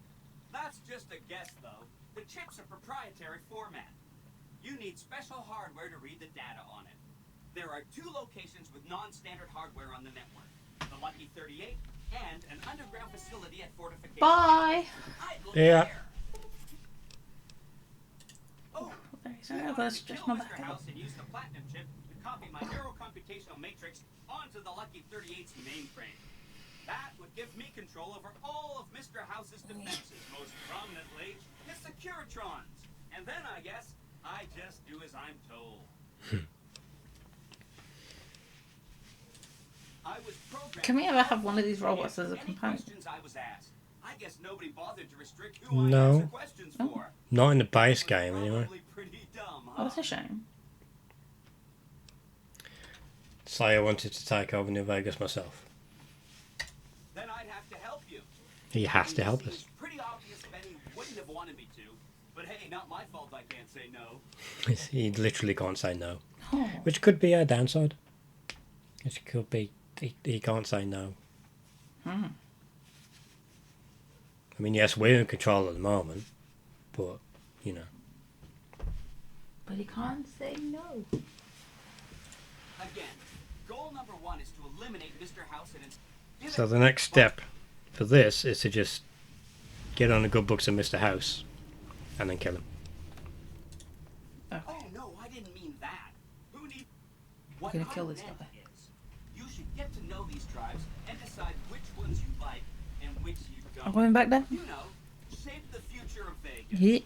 That's just a guess, though. The chip's a proprietary format. You need special hardware to read the data on it. There are 2 locations with non-standard hardware on the network. The Lucky 38 and an underground facility at Fortification. Bye. I'd look Yeah. there. Oh, Sorry, you I've got to wanted to stretch kill my Mr. back out. House and use the platinum chip to copy my neurocomputational matrix onto the Lucky 38's mainframe. That would give me control over all of Mr. House's defenses, most prominently his Securitrons. And then I guess I just do as I'm told. I was programmed. Can we ever have one of these robots as a Any companion? questions I was asked. I guess nobody bothered to restrict who I No. answer questions for. Not in the base game, anyway. Probably pretty dumb, huh? Oh, that's a shame. So I wanted to take over New Vegas myself. Then I'd have to help you. He has to help us. It's pretty obvious Benny wouldn't have wanted me to. But hey, not my fault I can't say no. He literally can't say no. Oh. Which could be a downside. It could be he can't say no. Hmm. I mean, yes, we're in control at the moment, but, you know. But he can't say no. Again, goal number 1 is to eliminate Mr. House and its... So the next step for this is to just get on the good books of Mr. House and then kill him. Okay. Oh no, I didn't mean that. Who need... We're What gonna I kill this meant guy. is, you should get to know these tribes and decide which ones you like and which you I'm don't. going back there. You know, shape the future of Vegas. Yeah.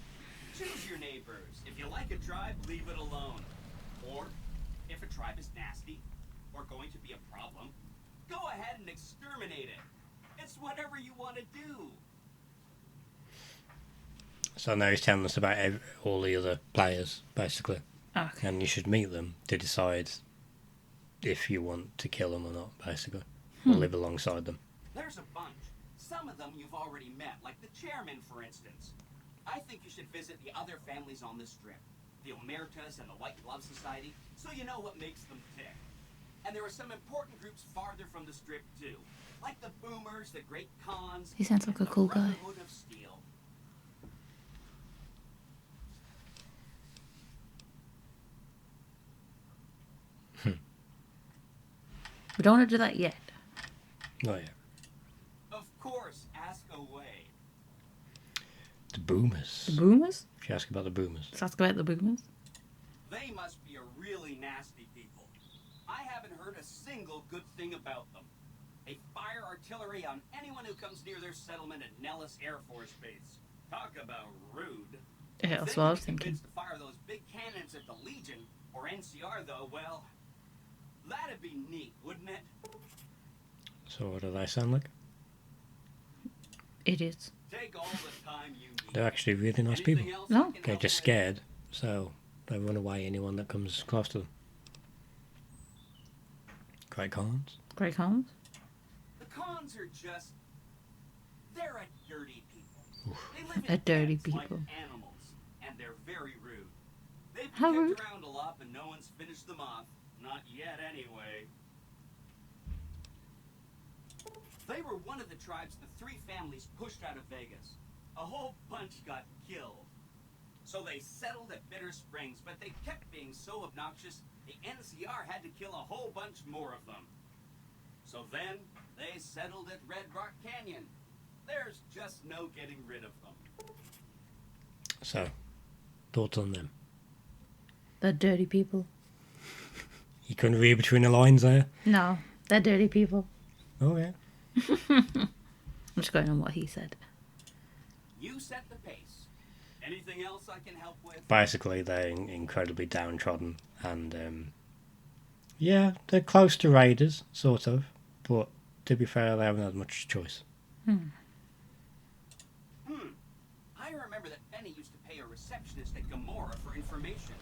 Choose your neighbors. If you like a tribe, leave it alone. Or, if a tribe is nasty, or going to be a problem, go ahead and exterminate it. It's whatever you want to do. So now he's telling us about all the other players, basically. Okay. And you should meet them to decide if you want to kill them or not, basically. Hmm. Or live alongside them. There's a bunch. Some of them you've already met, like the chairman, for instance. I think you should visit the other families on the strip, the Omertas and the White Glove Society, so you know what makes them tick. And there are some important groups farther from the strip, too, like the Boomers, the Great Khans, He sounds like a and the cool guy. Brotherhood of Steel. We don't want to do that yet. Not yet. Of course, ask away. The boomers. The boomers? She asked about the boomers. Let's ask about the boomers. They must be a really nasty people. I haven't heard a single good thing about them. They fire artillery on anyone who comes near their settlement at Nellis Air Force Base. Talk about rude. Yeah, that's what I was thinking. To fire those big cannons at the Legion or NCR, though, well, that'd be neat, wouldn't it? So what do they sound like? Idiots. Take all the time you need. They're actually really nice people. Anything else No. I can They're help just with? scared, so they run away anyone that comes close to them. Great cons. Great Holmes. The cons are just... they're a dirty people. They live A in dirty pens like people. animals, and they're very rude. They've How been rude? kicked around a lot, but no one's finished them off. Not yet, anyway. They were one of the tribes the three families pushed out of Vegas. A whole bunch got killed. So they settled at Bitter Springs, but they kept being so obnoxious, the NCR had to kill a whole bunch more of them. So then, they settled at Red Rock Canyon. There's just no getting rid of them. So, thoughts on them? They're dirty people. You couldn't read between the lines there? No, they're dirty people. Okay. I'm just going on what he said. You set the pace. Anything else I can help with? Basically, they're incredibly downtrodden, and yeah, they're close to raiders, sort of, but to be fair, they haven't had much choice. I remember that Benny used to pay a receptionist at Gamora for information.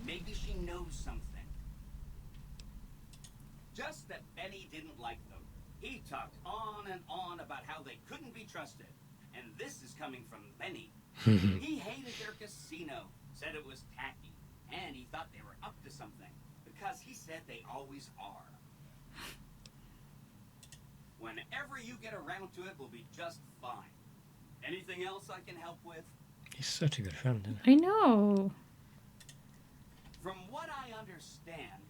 Maybe she knows something. Just that Benny didn't like them. He talked on and on about how they couldn't be trusted. And this is coming from Benny. He hated their casino, said it was tacky, and he thought they were up to something, because he said they always are. Whenever you get around to it, will be just fine. Anything else I can help with? He's such a good friend, isn't he? I know. From what I understand,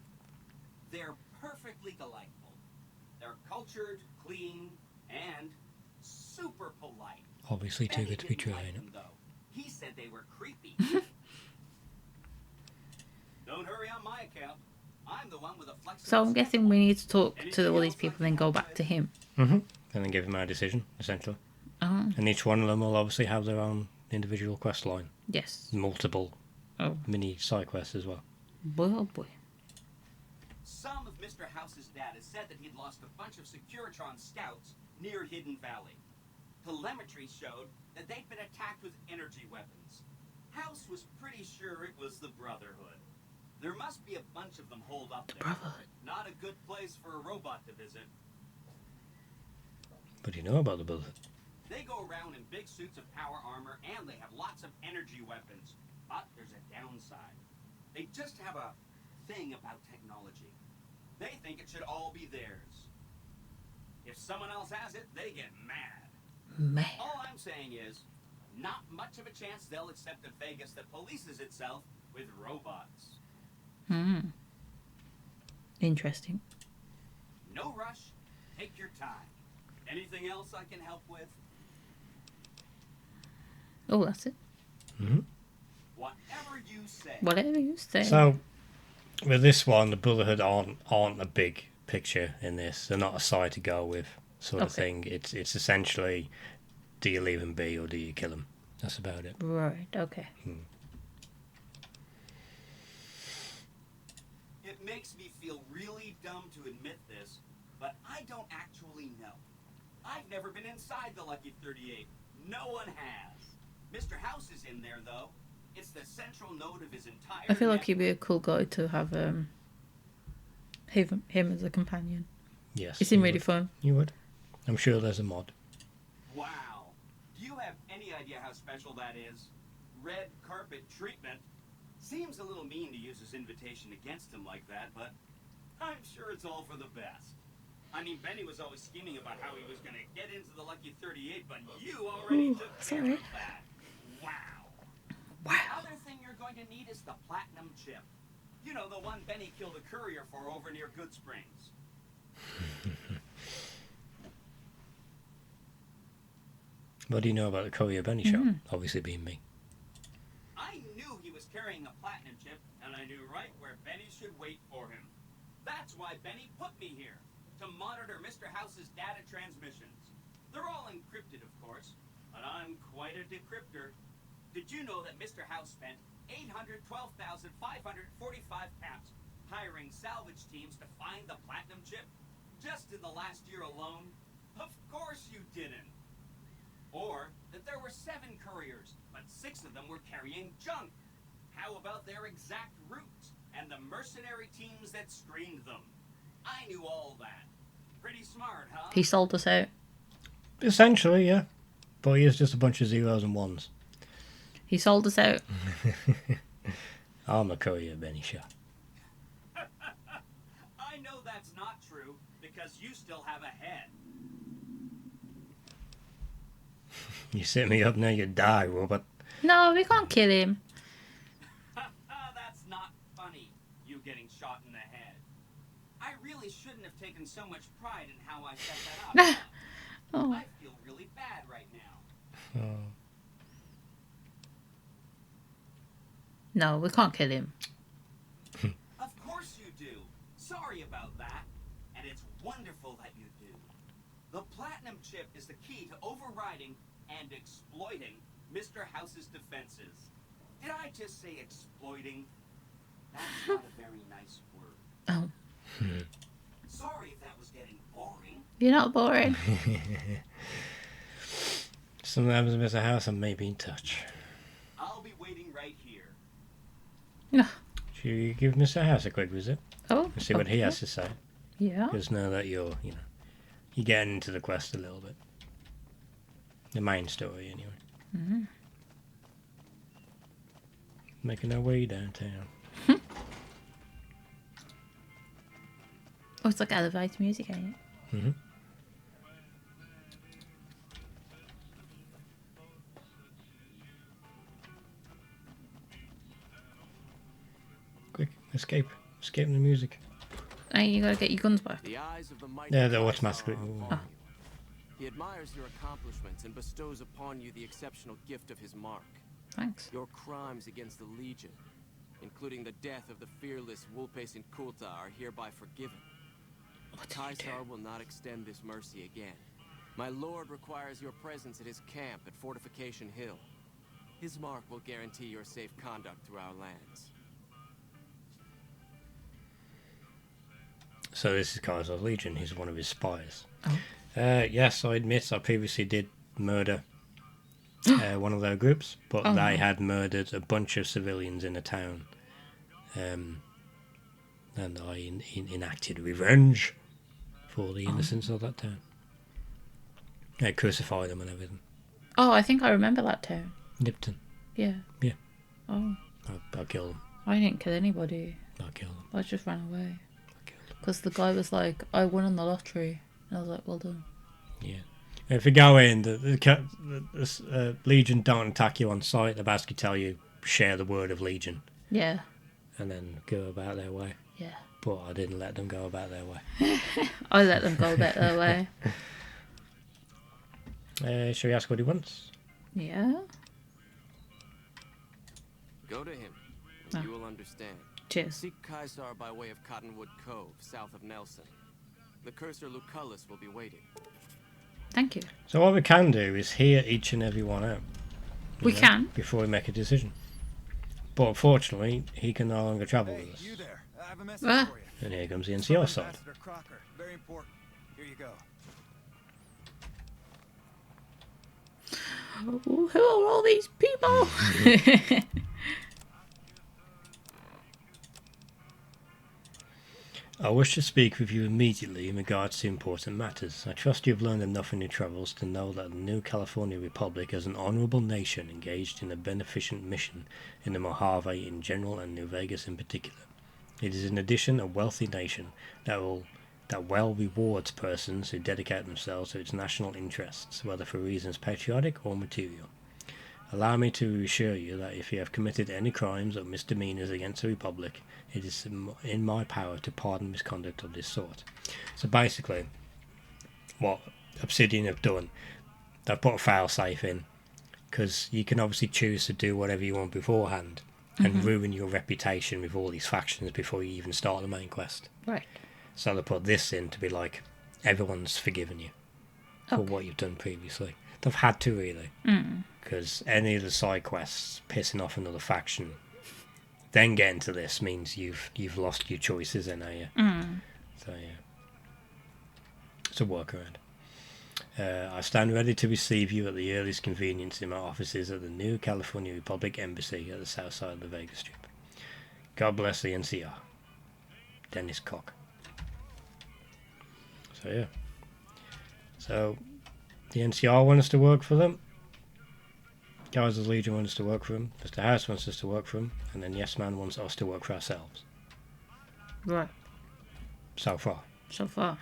they're perfectly delightful. They're cultured, clean, and super polite. Obviously too Benny good to be didn't true, like ain't it? them, though. He said they were creepy. Don't hurry on my account. I'm the one with a flexible So I'm guessing schedule. we need to talk to all these people, then go back to him. Mm-hmm. And then give him our decision, essentially. Oh, And each one of them will obviously have their own individual quest line. yes. Multiple Oh, mini side quests as well. boy, oh boy. Some of Mr. House's data said that he'd lost a bunch of Securitron scouts near Hidden Valley. Telemetry showed that they'd been attacked with energy weapons. House was pretty sure it was the Brotherhood. There must be a bunch of them holed up The there. Brotherhood. Not a good place for a robot to visit. But you know about the Brotherhood. They go around in big suits of power armor, and they have lots of energy weapons. But there's a downside. They just have a thing about technology. They think it should all be theirs. If someone else has it, they get mad. Man. All I'm saying is, not much of a chance they'll accept a Vegas that polices itself with robots. Interesting. No rush. Take your time. Anything else I can help with? Oh, that's it. Mm-hmm. Whatever you say. Whatever you say. So, with this one, the Brotherhood aren't a big picture in this. They're not a side to go with, sort of Okay. thing. It's essentially, do you leave them be or do you kill them? That's about it. Right, okay. It makes me feel really dumb to admit this, but I don't actually know. I've never been inside the Lucky 38. No one has. Mr. House is in there, though. It's the central node of his entire I feel like network. he'd be a cool guy to have him as a companion. Yes. He seemed you really would. fun. You would. I'm sure there's a mod. Wow. Do you have any idea how special that is? Red carpet treatment. Seems a little mean to use his invitation against him like that, but I'm sure it's all for the best. I mean, Benny was always scheming about how he was going to get into the Lucky 38, but you already Ooh, took care sorry. of that. Wow. The Wow. other thing you're going to need is the platinum chip. You know, the one Benny killed a courier for over near Good Springs. What do you know about the Courier Benny shop? Obviously being me. I knew he was carrying a platinum chip, and I knew right where Benny should wait for him. That's why Benny put me here, to monitor Mr. House's data transmissions. They're all encrypted, of course, but I'm quite a decryptor. Did you know that Mr. House spent 812,545 pounds hiring salvage teams to find the platinum chip? Just in the last year alone? Of course you didn't. Or that there were 7 couriers, but 6 of them were carrying junk. How about their exact routes and the mercenary teams that screened them? I knew all that. Pretty smart, huh? He sold us out. Essentially, yeah. But he is just a bunch of zeros and ones. He sold us out. I'm a Courier Benny shop. I know that's not true, because you still have a head. You set me up, now you die, Robert. No, we can't kill him. That's not funny, you getting shot in the head. I really shouldn't have taken so much pride in how I set that up. Oh. I feel really bad right now. Oh. No, we can't kill him. Of course you do. Sorry about that. And it's wonderful that you do. The platinum chip is the key to overriding and exploiting Mr. House's defenses. Did I just say exploiting? That's not a very nice word. Oh. Sorry if that was getting boring. You're not boring. Sometimes, Mr. House, I may be in touch. I'll be waiting right here. No. Should you give Mr. House a quick visit? Oh. And see what he has to say? Yeah. Because now that you're getting into the quest a little bit. The main story, anyway. Mm-hmm. Making our way downtown. Oh, it's like elevator music, ain't it? Mm-hmm. Quick, escape. Escape the music. Hey, you gotta get your guns back. The eyes of the mighty Yeah, they're Kaisar automatically. are upon Oh. you. He admires your accomplishments and bestows upon you the exceptional gift of his mark. Thanks. Your crimes against the Legion, including the death of the fearless Wulpes and Kulta, are hereby forgiven. What did you do? Kaisar will not extend this mercy again. My lord requires your presence at his camp at Fortification Hill. His mark will guarantee your safe conduct through our lands. So this is Kaiser's Legion. He's one of his spies. Oh. Yes, I admit I previously did murder one of their groups, but Oh, they no. had murdered a bunch of civilians in a town. And I enacted revenge for the innocents of that town. I crucified them and everything. Oh, I think I remember that town. Nipton. Yeah. Yeah. Oh, I killed them. I didn't kill anybody. I killed them. I just ran away. I killed them. Because the guy was like, I won on the lottery. And I was like, well done. Yeah. If you go in, the Legion don't attack you on sight. They basically tell you, share the word of Legion, Yeah. and then go about their way. Yeah. But I didn't let them go about their way. I let them go a bit their way. Shall we ask what he wants? Yeah. Go to him, and Oh. you will understand. Cheers. Seek Kaisar by way of Cottonwood Cove, south of Nelson. The cursor Lucullus will be waiting. Thank you. So what we can do is hear each and every one out. We can. Before we make a decision. But unfortunately, he can no longer travel with us. You there. I have a message Ah. for you. And here comes the NCR side. Ambassador Crocker. Very important. Here you go. Oh, who are all these people? I wish to speak with you immediately in regards to important matters. I trust you have learned enough in your travels to know that the New California Republic is an honorable nation engaged in a beneficent mission in the Mojave in general and New Vegas in particular. It is in addition a wealthy nation that well rewards persons who dedicate themselves to its national interests, whether for reasons patriotic or material. Allow me to assure you that if you have committed any crimes or misdemeanors against the Republic, it is in my power to pardon misconduct of this sort. So basically, what Obsidian have done, they've put a fail-safe in, because you can obviously choose to do whatever you want beforehand and ruin your reputation with all these factions before you even start the main quest. Right. So they put this in to be like, everyone's forgiven you for what you've done previously. They've had to, really, because any of the side quests pissing off another faction, then getting to this means you've lost your choices in here. So yeah, it's a workaround. I stand ready to receive you at the earliest convenience in my offices at the new California Republic Embassy at the south side of the Vegas Strip. God bless the NCR. Dennis Koch. So yeah. So the NCR want us to work for them. Guys of the Legion want us to work for them. Mr. House wants us to work for them. And then Yes Man wants us to work for ourselves. Right. So far. So far.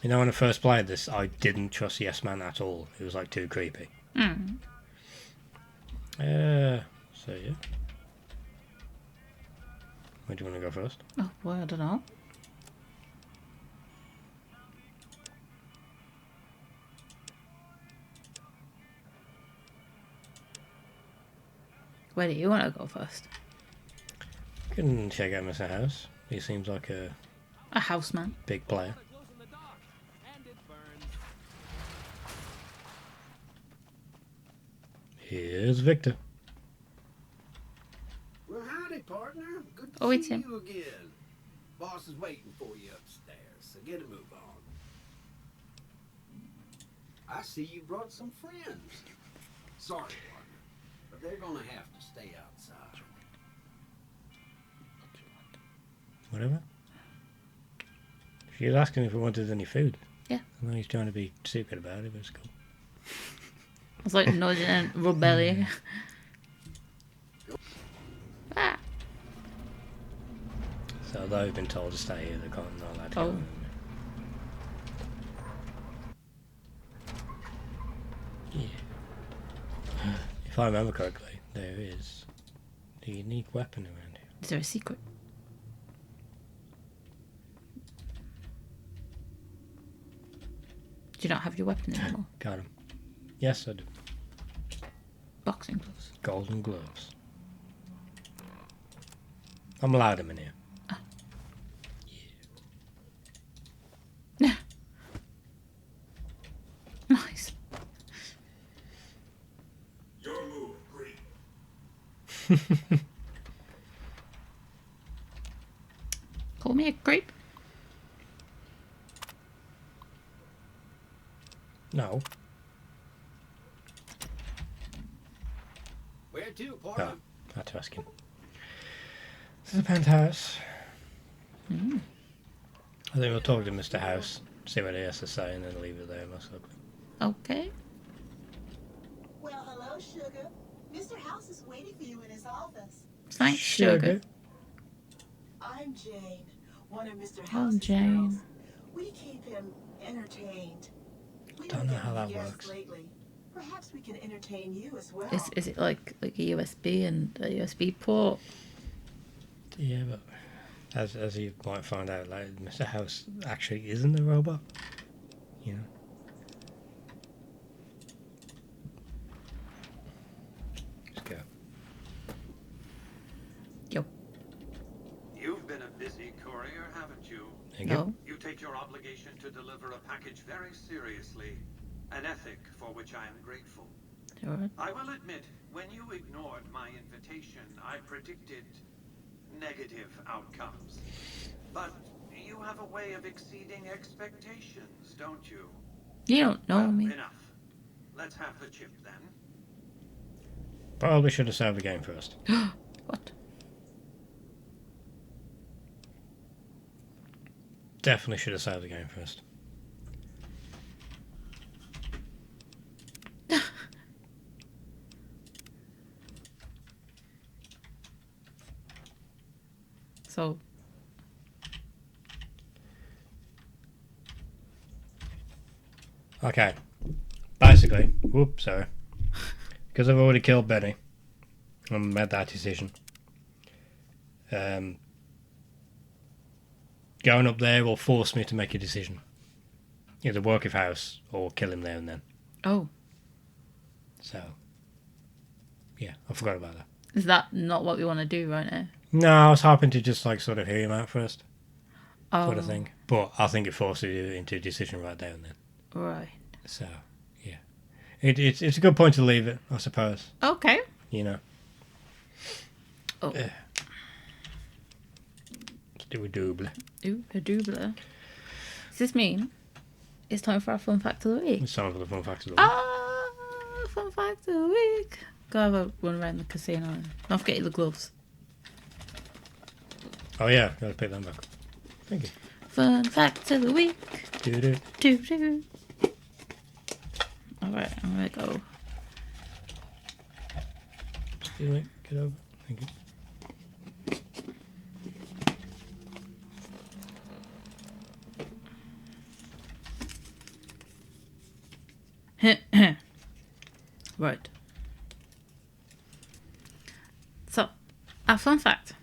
You know, when I first played this, I didn't trust Yes Man at all. It was like too creepy. So yeah. Where do you want to go first? Oh, well, I don't know. Where do you want to go first? You can check out Mr. House. He seems like a houseman. Big player. Here's Victor. Well, howdy, partner. Good to it's see him. you again. Boss is waiting for you upstairs, so get a move on. I see you brought some friends. Sorry, partner, but they're gonna have to stay outside. Whatever. She was asking if we wanted any food. Yeah. I know he's trying to be secret about it, but it's cool. It's like nudging and rebelling. So they've been told to stay here, they can't not allowed to go. Yeah. If I remember correctly, there is a unique weapon around here. Is there a secret? Do you not have your weapon anymore? Got him. Yes, I do. Boxing gloves. Golden gloves. I'm allowed them in here. Oh. Yeah. Nice. Your move, creep. Call me a creep? No. Where to, partner? Oh, I had to ask him. This is a penthouse. I think we'll talk to Mr. House, see what he has to say, and then leave it there, most likely. Okay. Well, hello, Sugar. Mr. House is waiting for you in his office. Thanks, Sugar. I'm Jane, one of Mr. House's Jane. girls. We keep him entertained. We Don't know how that works. Lately. Perhaps we can entertain you as well. Is it like a USB and a USB port? Yeah, but as you might find out, like Mr. House actually isn't a robot. You know. Let's go. Yo. You've been a busy courier, haven't you? There you go. You take your obligation to deliver a package very seriously, an ethic for which I am grateful. Sure. I will admit, when you ignored my invitation, I predicted negative outcomes. But you have a way of exceeding expectations, don't you? You don't know Well, me. enough. Let's have the chip then. Probably should have saved the game first. What? Definitely should have saved the game first. So. Okay. Basically, whoops, sorry. because I've already killed Benny and made that decision. Going up there will force me to make a decision. Either work his house or kill him there and then. Oh. So, yeah, I forgot about that. Is that not what we want to do right now? No, I was hoping to just like sort of hear him out first. Oh. Sort of thing. But I think it forces you into a decision right there and then. Right. So, yeah. It's a good point to leave it, I suppose. Okay. You know. Oh. Let's do a double. Ooh, a double. Does this mean it's time for our fun fact of the week? It's time for the fun fact of the week. Fun fact of the week. Go have a run around the casino. Don't forget the gloves. Oh yeah, gotta pick them back. Thank you. Fun fact of the week. Do. Alright, I'm gonna go. Do it. Get over. Thank you. Right. So, a fun fact.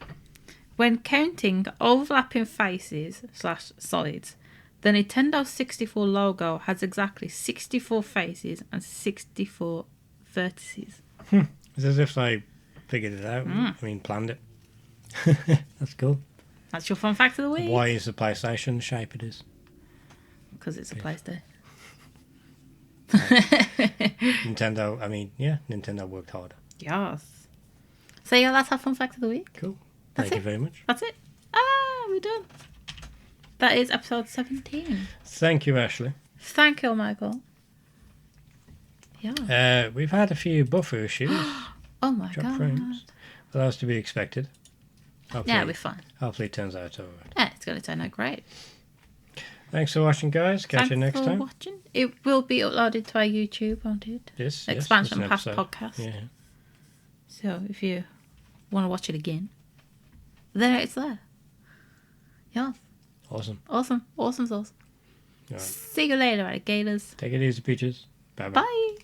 When counting overlapping faces / solids, the Nintendo 64 logo has exactly 64 faces and 64 vertices. It's as if they figured it out. I mean, planned it. That's cool. That's your fun fact of the week. Why is the PlayStation the shape it is? Because it's a PlayStation. Nintendo, I mean, yeah, Nintendo worked hard. Yes. So yeah, that's our fun fact of the week. Cool. That's Thank you very much. That's it. We're done. That is episode 17. Thank you, Ashleigh. Thank you, Michael. Yeah. We've had a few buffer issues. Oh my Drop god. frames. But that was to be expected. Hopefully, Yeah, we're fine. Hopefully it turns out alright. Yeah, it's going to turn out great. Thanks for watching, guys. Catch you next Thanks for time. watching. It will be uploaded to our YouTube, won't it? Yes. Expansion yes, Pass an episode. podcast. Yeah. So if you want to watch it again, there it's there. Yeah. Awesome. Awesome. Awesome's awesome. All right. See you later, alligators. Take it easy, peaches. Bye-bye. Bye.